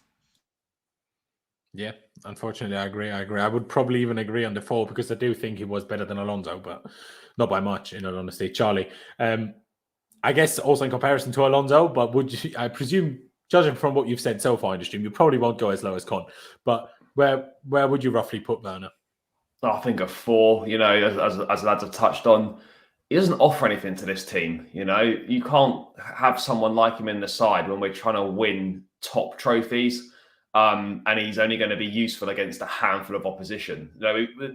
Yeah, unfortunately, I agree. I would probably even agree on the 4 because I do think he was better than Alonso, but not by much, in all honesty. Charlie, I guess also in comparison to Alonso, but I presume, judging from what you've said so far in the stream, you probably won't go as low as Con. But where would you roughly put Werner? I think a 4, as lads have touched on. He doesn't offer anything to this team. You can't have someone like him in the side when we're trying to win top trophies. And he's only going to be useful against a handful of opposition.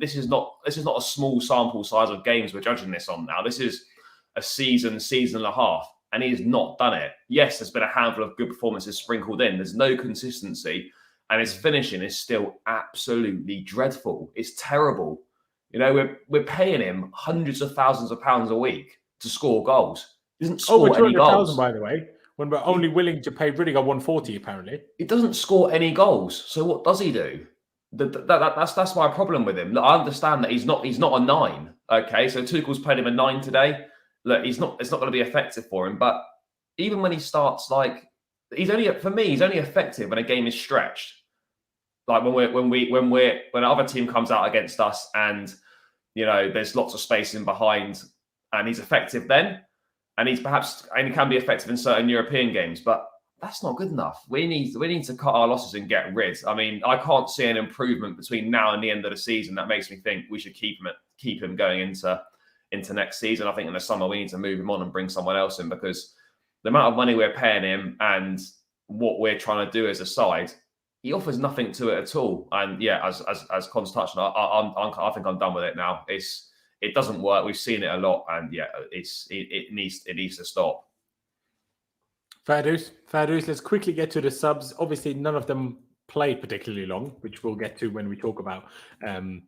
This is not a small sample size of games we're judging this on now. This is a season and a half, and he has not done it. Yes, there's been a handful of good performances sprinkled in. There's no consistency, and his finishing is still absolutely dreadful. It's terrible. We're paying him hundreds of thousands of pounds a week to score goals. He doesn't score any goals. 200,000, by the way. When we're only willing to pay Rudiger 140, apparently. He doesn't score any goals. So what does he do? That's my problem with him. Look, I understand that he's not a 9. Okay, so Tuchel's played him a 9 today. Look, it's not going to be effective for him. But even when he starts, he's only effective when a game is stretched. Like when another team comes out against us and there's lots of space in behind, and he's effective then. And he can be effective in certain European games, but that's not good enough. We need to cut our losses and get rid. I mean, I can't see an improvement between now and the end of the season that makes me think we should keep him going into next season. I think in the summer we need to move him on and bring someone else in because the amount of money we're paying him and what we're trying to do as a side, he offers nothing to it at all. And yeah, as Con's touched on, I think I'm done with it now. It doesn't work. We've seen it a lot, and yeah, it needs to stop. Fair dues. Let's quickly get to the subs. Obviously, none of them played particularly long, which we'll get to when we talk about Thomas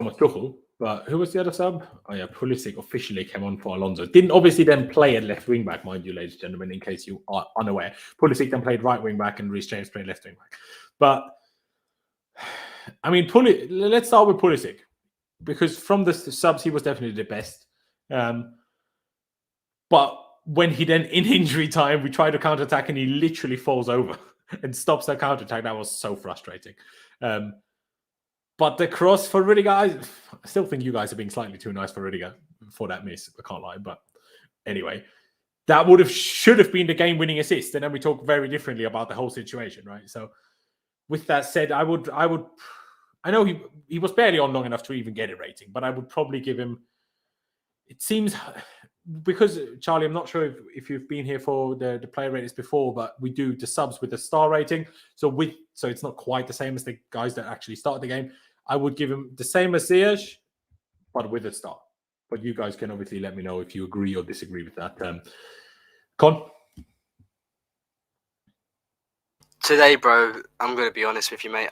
Tuchel. But who was the other sub? Oh yeah, Pulisic officially came on for Alonso. Didn't obviously then play at left wing back, mind you, ladies and gentlemen, in case you are unaware. Pulisic then played right wing back, and Reece James played left wing back. But I mean, let's start with Pulisic, because from the subs, he was definitely the best. But when he then, in injury time, we try to counter-attack and he literally falls over and stops that counter-attack. That was so frustrating. But the cross for Rudiger, I still think you guys are being slightly too nice for Rudiger for that miss. I can't lie. But anyway, that should have been the game-winning assist. And then we talk very differently about the whole situation, right? So with that said, I know he was barely on long enough to even get a rating, but I would probably give him, it seems, because Charlie, I'm not sure if you've been here for the player ratings before, but we do the subs with the star rating. So it's not quite the same as the guys that actually start the game. I would give him the same as Ziyech, but with a star. But you guys can obviously let me know if you agree or disagree with that. Con? Today, bro, I'm going to be honest with you, mate.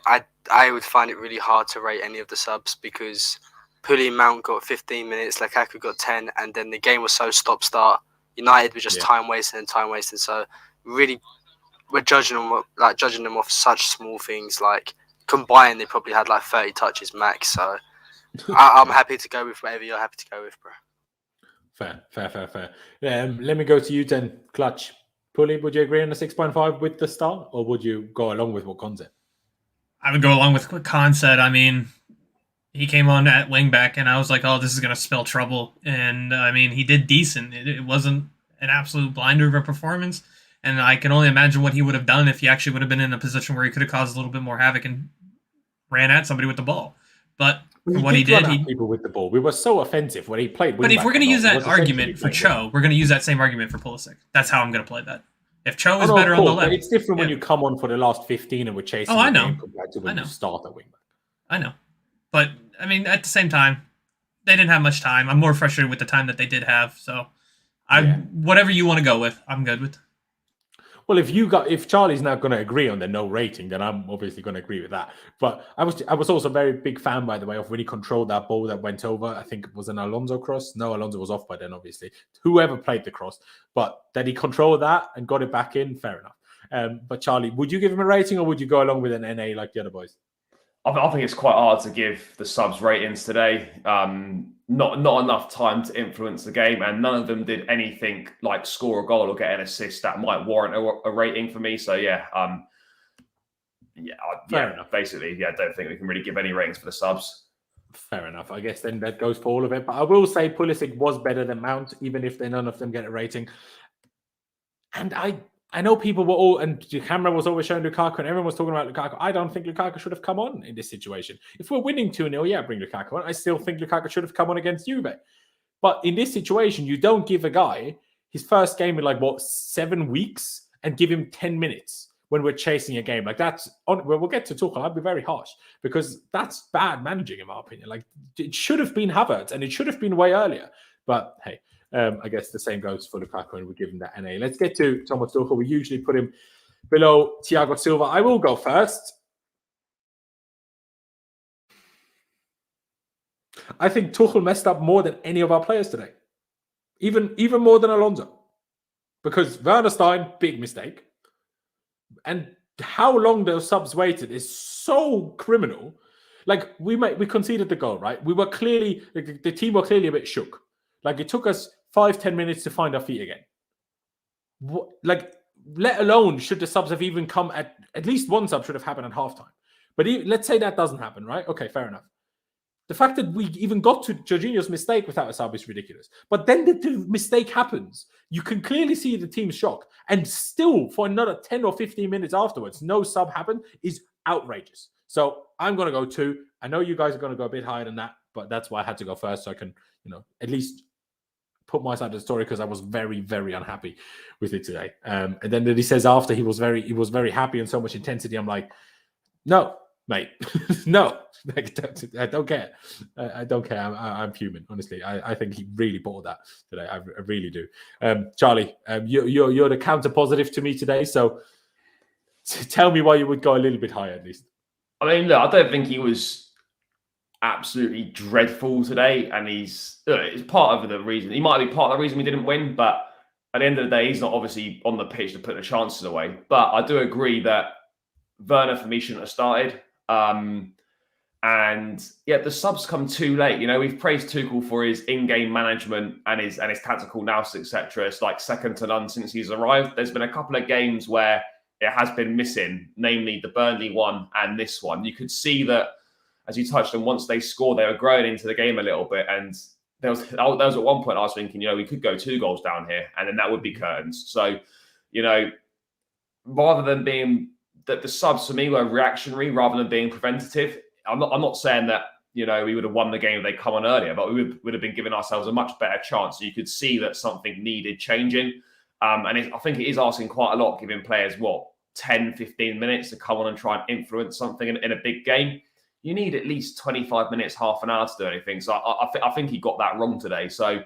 I would find it really hard to rate any of the subs because Pulli and Mount got 15 minutes, Lukaku got 10, and then the game was so stop-start. United were just time wasting. So really, we're judging them off such small things. Like combined, they probably had like 30 touches max. So I'm happy to go with whatever you're happy to go with, bro. Fair. Let me go to you then, Clutch. Pulli, would you agree on the 6.5 with the star, or would you go along with what Con said? I would go along with what Con said. I mean, he came on at wingback, and I was like, oh, this is going to spell trouble. And, I mean, he did decent. It wasn't an absolute blinder of a performance, and I can only imagine what he would have done if he actually would have been in a position where he could have caused a little bit more havoc and ran at somebody with the ball. But for what he did, people with the ball. We were so offensive when he played. But if we're going to use that argument for Cho, we're going to use that same argument for Pulisic. That's how I'm going to play that. If Cho is better on the left, it's different when you come on for the last 15 and we're chasing. I know. Compared to when you start at wingback. I know, but I mean, at the same time, they didn't have much time. I'm more frustrated with the time that they did have. So, whatever you want to go with, I'm good with. Well, if Charlie's not going to agree on the no rating, then I'm obviously going to agree with that. But I was also a very big fan, by the way, of when he controlled that ball that went over. I think it was an Alonso cross. No, Alonso was off by then, obviously. Whoever played the cross, but that he controlled that and got it back in, fair enough. But Charlie, would you give him a rating, or would you go along with an NA like the other boys? I think it's quite hard to give the subs ratings today. Not enough time to influence the game, and none of them did anything like score a goal or get an assist that might warrant a rating for me. So fair enough. Basically, I don't think we can really give any ratings for the subs. Fair enough. I guess then that goes for all of it. But I will say Pulisic was better than Mount, even if none of them get a rating. And I know people were all, and the camera was always showing Lukaku, and everyone was talking about Lukaku. I don't think Lukaku should have come on in this situation. If we're winning 2-0, bring Lukaku on. I still think Lukaku should have come on against Juve. But in this situation, you don't give a guy his first game in 7 weeks and give him 10 minutes when we're chasing a game. We'll get to Tuchel. I'll be very harsh because that's bad managing, in my opinion. It should have been Havertz, and it should have been way earlier. But hey, I guess the same goes for Lukaku, and we give him that NA. Let's get to Thomas Tuchel. We usually put him below Thiago Silva. I will go first. I think Tuchel messed up more than any of our players today. Even more than Alonso. Because Werner Stein, big mistake. And how long those subs waited is so criminal. We conceded the goal, right? We were clearly, the team were clearly a bit shook. It took us 5-10 minutes to find our feet again. Let alone should the subs have even come at least one sub should have happened at halftime. But let's say that doesn't happen, right? Okay, fair enough. The fact that we even got to Jorginho's mistake without a sub is ridiculous. But then the mistake happens. You can clearly see the team's shock. And still, for another 10 or 15 minutes afterwards, no sub happened is outrageous. So I'm going to go 2. I know you guys are going to go a bit higher than that, but that's why I had to go first, so I can, at least put my side of the story, because I was very, very unhappy with it today. And then he says after he was very happy and so much intensity. I'm like, no, mate, no, I don't care. I don't care. I'm human, honestly. I think he really bought that today. I really do. Charlie, you're the counter positive to me today. So tell me why you would go a little bit higher at least. I mean, look, I don't think he was absolutely dreadful today, and it's part of the reason. He might be part of the reason we didn't win, but at the end of the day, he's not obviously on the pitch to put the chances away. But I do agree that Werner, for me, shouldn't have started. And yeah, the subs come too late. We've praised Tuchel for his in-game management and his tactical nous, etc. It's like second to none since he's arrived. There's been a couple of games where it has been missing, namely the Burnley one and this one. You could see that, as you touched on, once they scored, they were growing into the game a little bit. And there was at one point I was thinking, we could go 2 goals down here, and then that would be curtains. So, rather than being that the subs for me were reactionary rather than being preventative. I'm not saying that we would have won the game if they come on earlier, but we would have been giving ourselves a much better chance. So you could see that something needed changing, and I think it is asking quite a lot, giving players 10, 15 minutes to come on and try and influence something in a big game. You need at least 25 minutes, half an hour to do anything. So I think he got that wrong today. So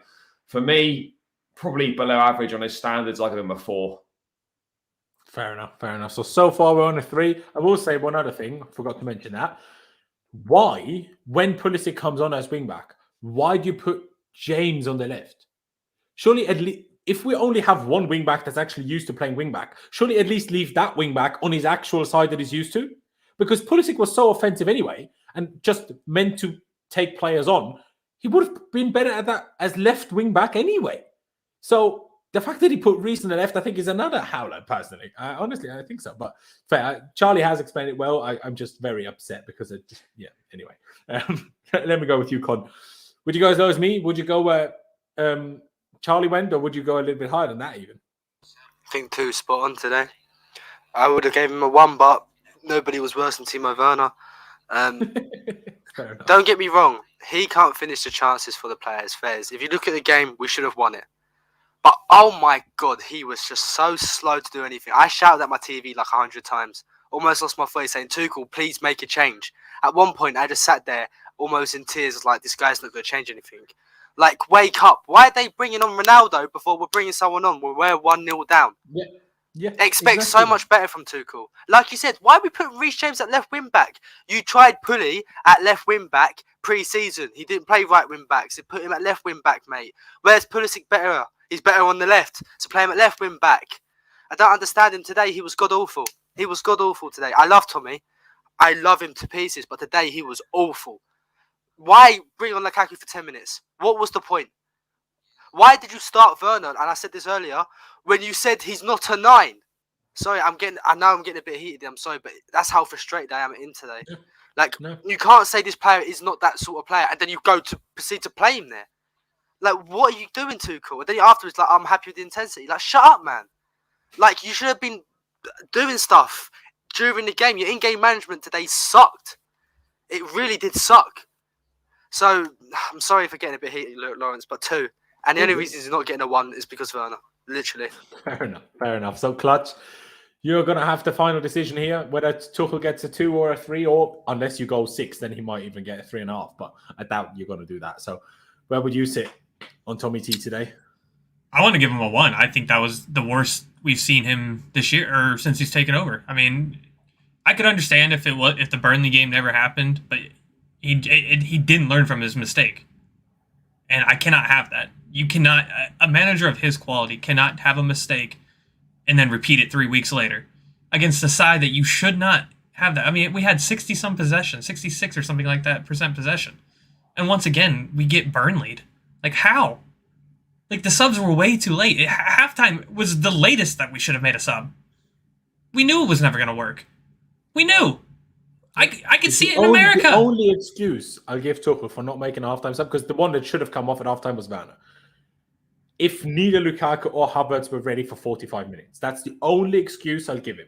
for me, probably below average on his standards. I give him a 4. Fair enough. So far we're on a 3. I will say one other thing. I forgot to mention that. Why, when Pulisic comes on as wing-back, why do you put James on the left? Surely, at least, if we only have one wing-back that's actually used to playing wing-back, surely at least leave that wing-back on his actual side that he's used to? Because Pulisic was so offensive anyway, and just meant to take players on, he would have been better at that as left wing-back anyway. So the fact that he put Reece on the left, I think, is another howler, personally. Honestly, I think so. But fair. Charlie has explained it well. I'm just very upset because anyway. Let me go with you, Con. Would you go as low as me? Would you go where Charlie went, or would you go a little bit higher than that even? I think 2 spot on today. I would have gave him a 1, but nobody was worse than Timo Werner. Don't get me wrong. He can't finish the chances for the players. Fairs. If you look at the game, we should have won it. But, oh my God, he was just so slow to do anything. I shouted at my TV like 100 times. Almost lost my voice saying, Tuchel, please make a change. At one point, I just sat there almost in tears like, this guy's not going to change anything. Like, wake up. Why are they bringing on Ronaldo before we're bringing someone on? We're 1-0 down. Yeah. Expect exactly. so much better from Tuchel. Like you said, why are we putting Reece James at left wing back? You tried Pulley at left wing back pre-season. He didn't play right wing back, so put him at left wing back, mate. Where's Pulisic better? He's better on the left, so play him at left wing back. I don't understand him today. He was god-awful. He was god-awful today. I love Tommy. I love him to pieces, but today he was awful. Why bring on Lukaku for 10 minutes? What was the point? Why did you start Werner? And I said this earlier, when you said he's not a 9. Sorry, I know I'm getting a bit heated. I'm sorry, but that's how frustrated I am in today. Yeah. You can't say this player is not that sort of player, and then you go to proceed to play him there. Like, what are you doing, Tuchel? And then afterwards, I'm happy with the intensity. Like, shut up, man. Like, you should have been doing stuff during the game. Your in-game management today sucked. It really did suck. So, I'm sorry for getting a bit heated, Laurenz, but 2. And the only reason he's not getting a 1 is because Werner. Literally. Fair enough. So, Clutch, you're going to have the final decision here, whether Tuchel gets a 2 or a 3, or unless you go 6, then he might even get a 3.5. But I doubt you're going to do that. So, where would you sit on Tommy T today? I want to give him a 1. I think that was the worst we've seen him this year, or since he's taken over. I mean, I could understand if the Burnley game never happened, but he didn't learn from his mistake, and I cannot have that. You cannot. A manager of his quality cannot have a mistake and then repeat it 3 weeks later against a side that you should not have that. I mean, we had 60-some possession, 66 or something like that % possession, and once again we get Burnleyed. Like, how? Like, the subs were way too late. Halftime was the latest that we should have made a sub. We knew it was never going to work. We knew. I could see it in America. The only excuse I'll give Tuchel for not making a halftime sub, because the one that should have come off at halftime was Werner. If neither Lukaku or Havertz were ready for 45 minutes. That's the only excuse I'll give him.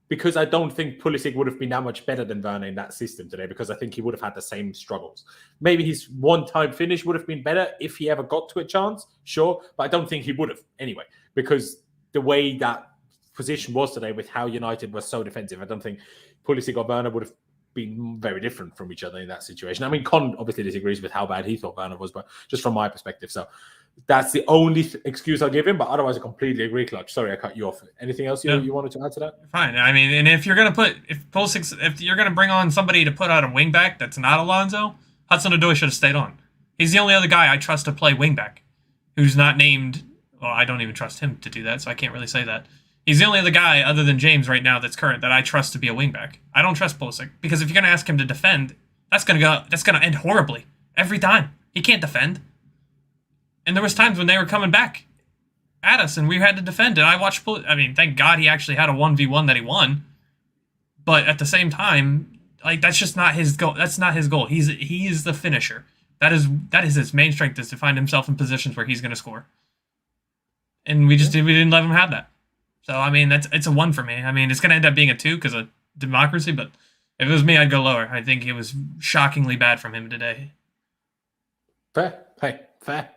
Because I don't think Pulisic would have been that much better than Werner in that system today, because I think he would have had the same struggles. Maybe his one-time finish would have been better if he ever got to a chance, sure, but I don't think he would have anyway, because the way that position was today with how United was so defensive, I don't think Pulisic or Werner would have been very different from each other in that situation. I mean, Con obviously disagrees with how bad he thought Werner was, but just from my perspective. So that's the only excuse I'll give him, but otherwise I completely agree, Clutch. Sorry, I cut you off. Anything else you wanted to add to that? Fine. I mean, and if you're going to if you're going to bring on somebody to put out a wing back that's not Alonso, Hudson-Odoi should have stayed on. He's the only other guy I trust to play wing back who's not named. Well, I don't even trust him to do that, so I can't really say that. He's the only other guy other than James right now that's current that I trust to be a wingback. I don't trust Pulisic, because if you're going to ask him to defend, that's gonna end horribly every time. He can't defend. And there was times when they were coming back at us and we had to defend. And I watched. I mean, thank God he actually had a 1v1 that he won. But at the same time, like that's just not his goal. That's not his goal. He is the finisher. That is his main strength, is to find himself in positions where he's going to score. And we didn't let him have that. So I mean, it's a 1 for me. I mean, it's going to end up being a 2 because of democracy. But if it was me, I'd go lower. I think it was shockingly bad from him today. Fair. Hey, fair.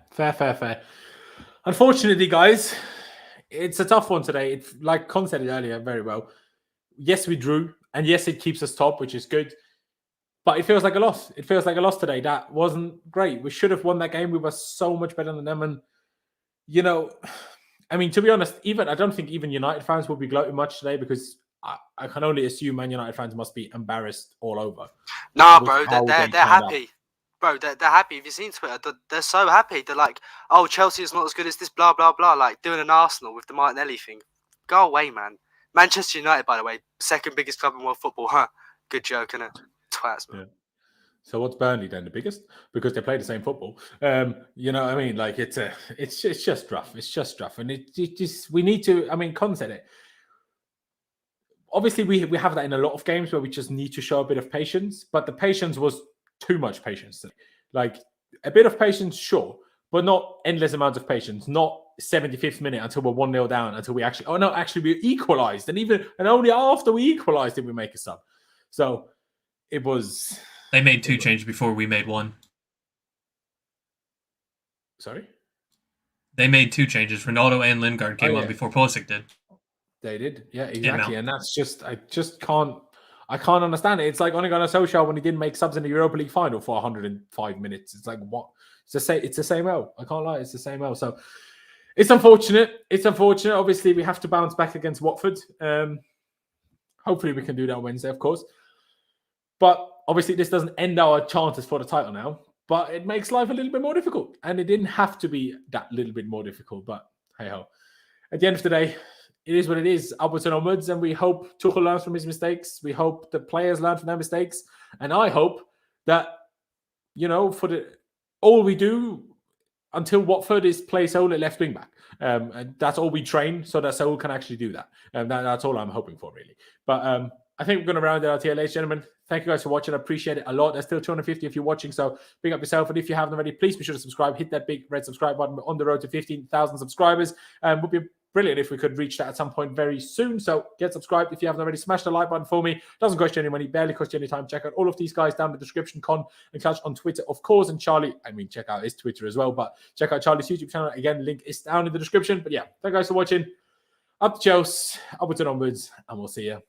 Unfortunately, guys, it's a tough one today. It's like Con said it earlier very well. Yes, we drew, and yes, it keeps us top, which is good. But it feels like a loss. It feels like a loss today. That wasn't great. We should have won that game. We were so much better than them. And, you know, I mean, to be honest, I don't think even United fans will be gloating much today, because I can only assume Man United fans must be embarrassed all over. Nah, bro, they're happy. Bro, they're happy. Have you seen Twitter? They're so happy. They're like, oh, Chelsea is not as good as this, blah, blah, blah. Like doing an Arsenal with the Martinelli thing. Go away, man. Manchester United, by the way, second biggest club in world football. Huh? Good joke, innit? Twats, man. Yeah. So what's Burnley then? The biggest? Because they play the same football. You know what I mean? Like it's just rough. It's just rough. And it just, we need to, I mean, Con said it. Obviously, we have that in a lot of games where we just need to show a bit of patience. But the patience was too much patience. Like a bit of patience, sure, but not endless amounts of patience. Not 75th minute until we're 1-0 down, until we actually we equalized, and only after we equalized did we make a sub. So it was. They made 2 changes before we made 1. Sorry. They made 2 changes. Ronaldo and Lingard came on before Pulisic did. They did, yeah, exactly, and that's just I can't understand it. It's like Ole Gunnar Solskjaer when he didn't make subs in the Europa League final for 105 minutes. It's like, what? It's the same L. I can't lie, it's the same L. So it's unfortunate. It's unfortunate. Obviously, we have to bounce back against Watford. Hopefully, we can do that Wednesday, of course. But obviously, this doesn't end our chances for the title now. But it makes life a little bit more difficult. And it didn't have to be that little bit more difficult. But hey-ho. At the end of the day, it is what it is, upwards and onwards, and we hope Tuchel learns from his mistakes. We hope the players learn from their mistakes, and I hope that, you know, all we do until Watford is play Saul at left wing back. And that's all we train, so that Saul can actually do that. That's all I'm hoping for, really. But I think we're going to round it out here, ladies and gentlemen. Thank you guys for watching. I appreciate it a lot. There's still 250 if you're watching, so big up yourself. And if you haven't already, please be sure to subscribe. Hit that big red subscribe button. We're on the road to 15,000 subscribers. Would be brilliant if we could reach that at some point very soon. So get subscribed if you haven't already. Smash the like button for me. Doesn't cost you any money, barely cost you any time. Check out all of these guys down in the description. Con and Clutch on Twitter, of course. And Charlie, check out his Twitter as well. But check out Charlie's YouTube channel. Again, link is down in the description. But yeah, thank you guys for watching. Up to Chelsea, upwards and onwards, and we'll see you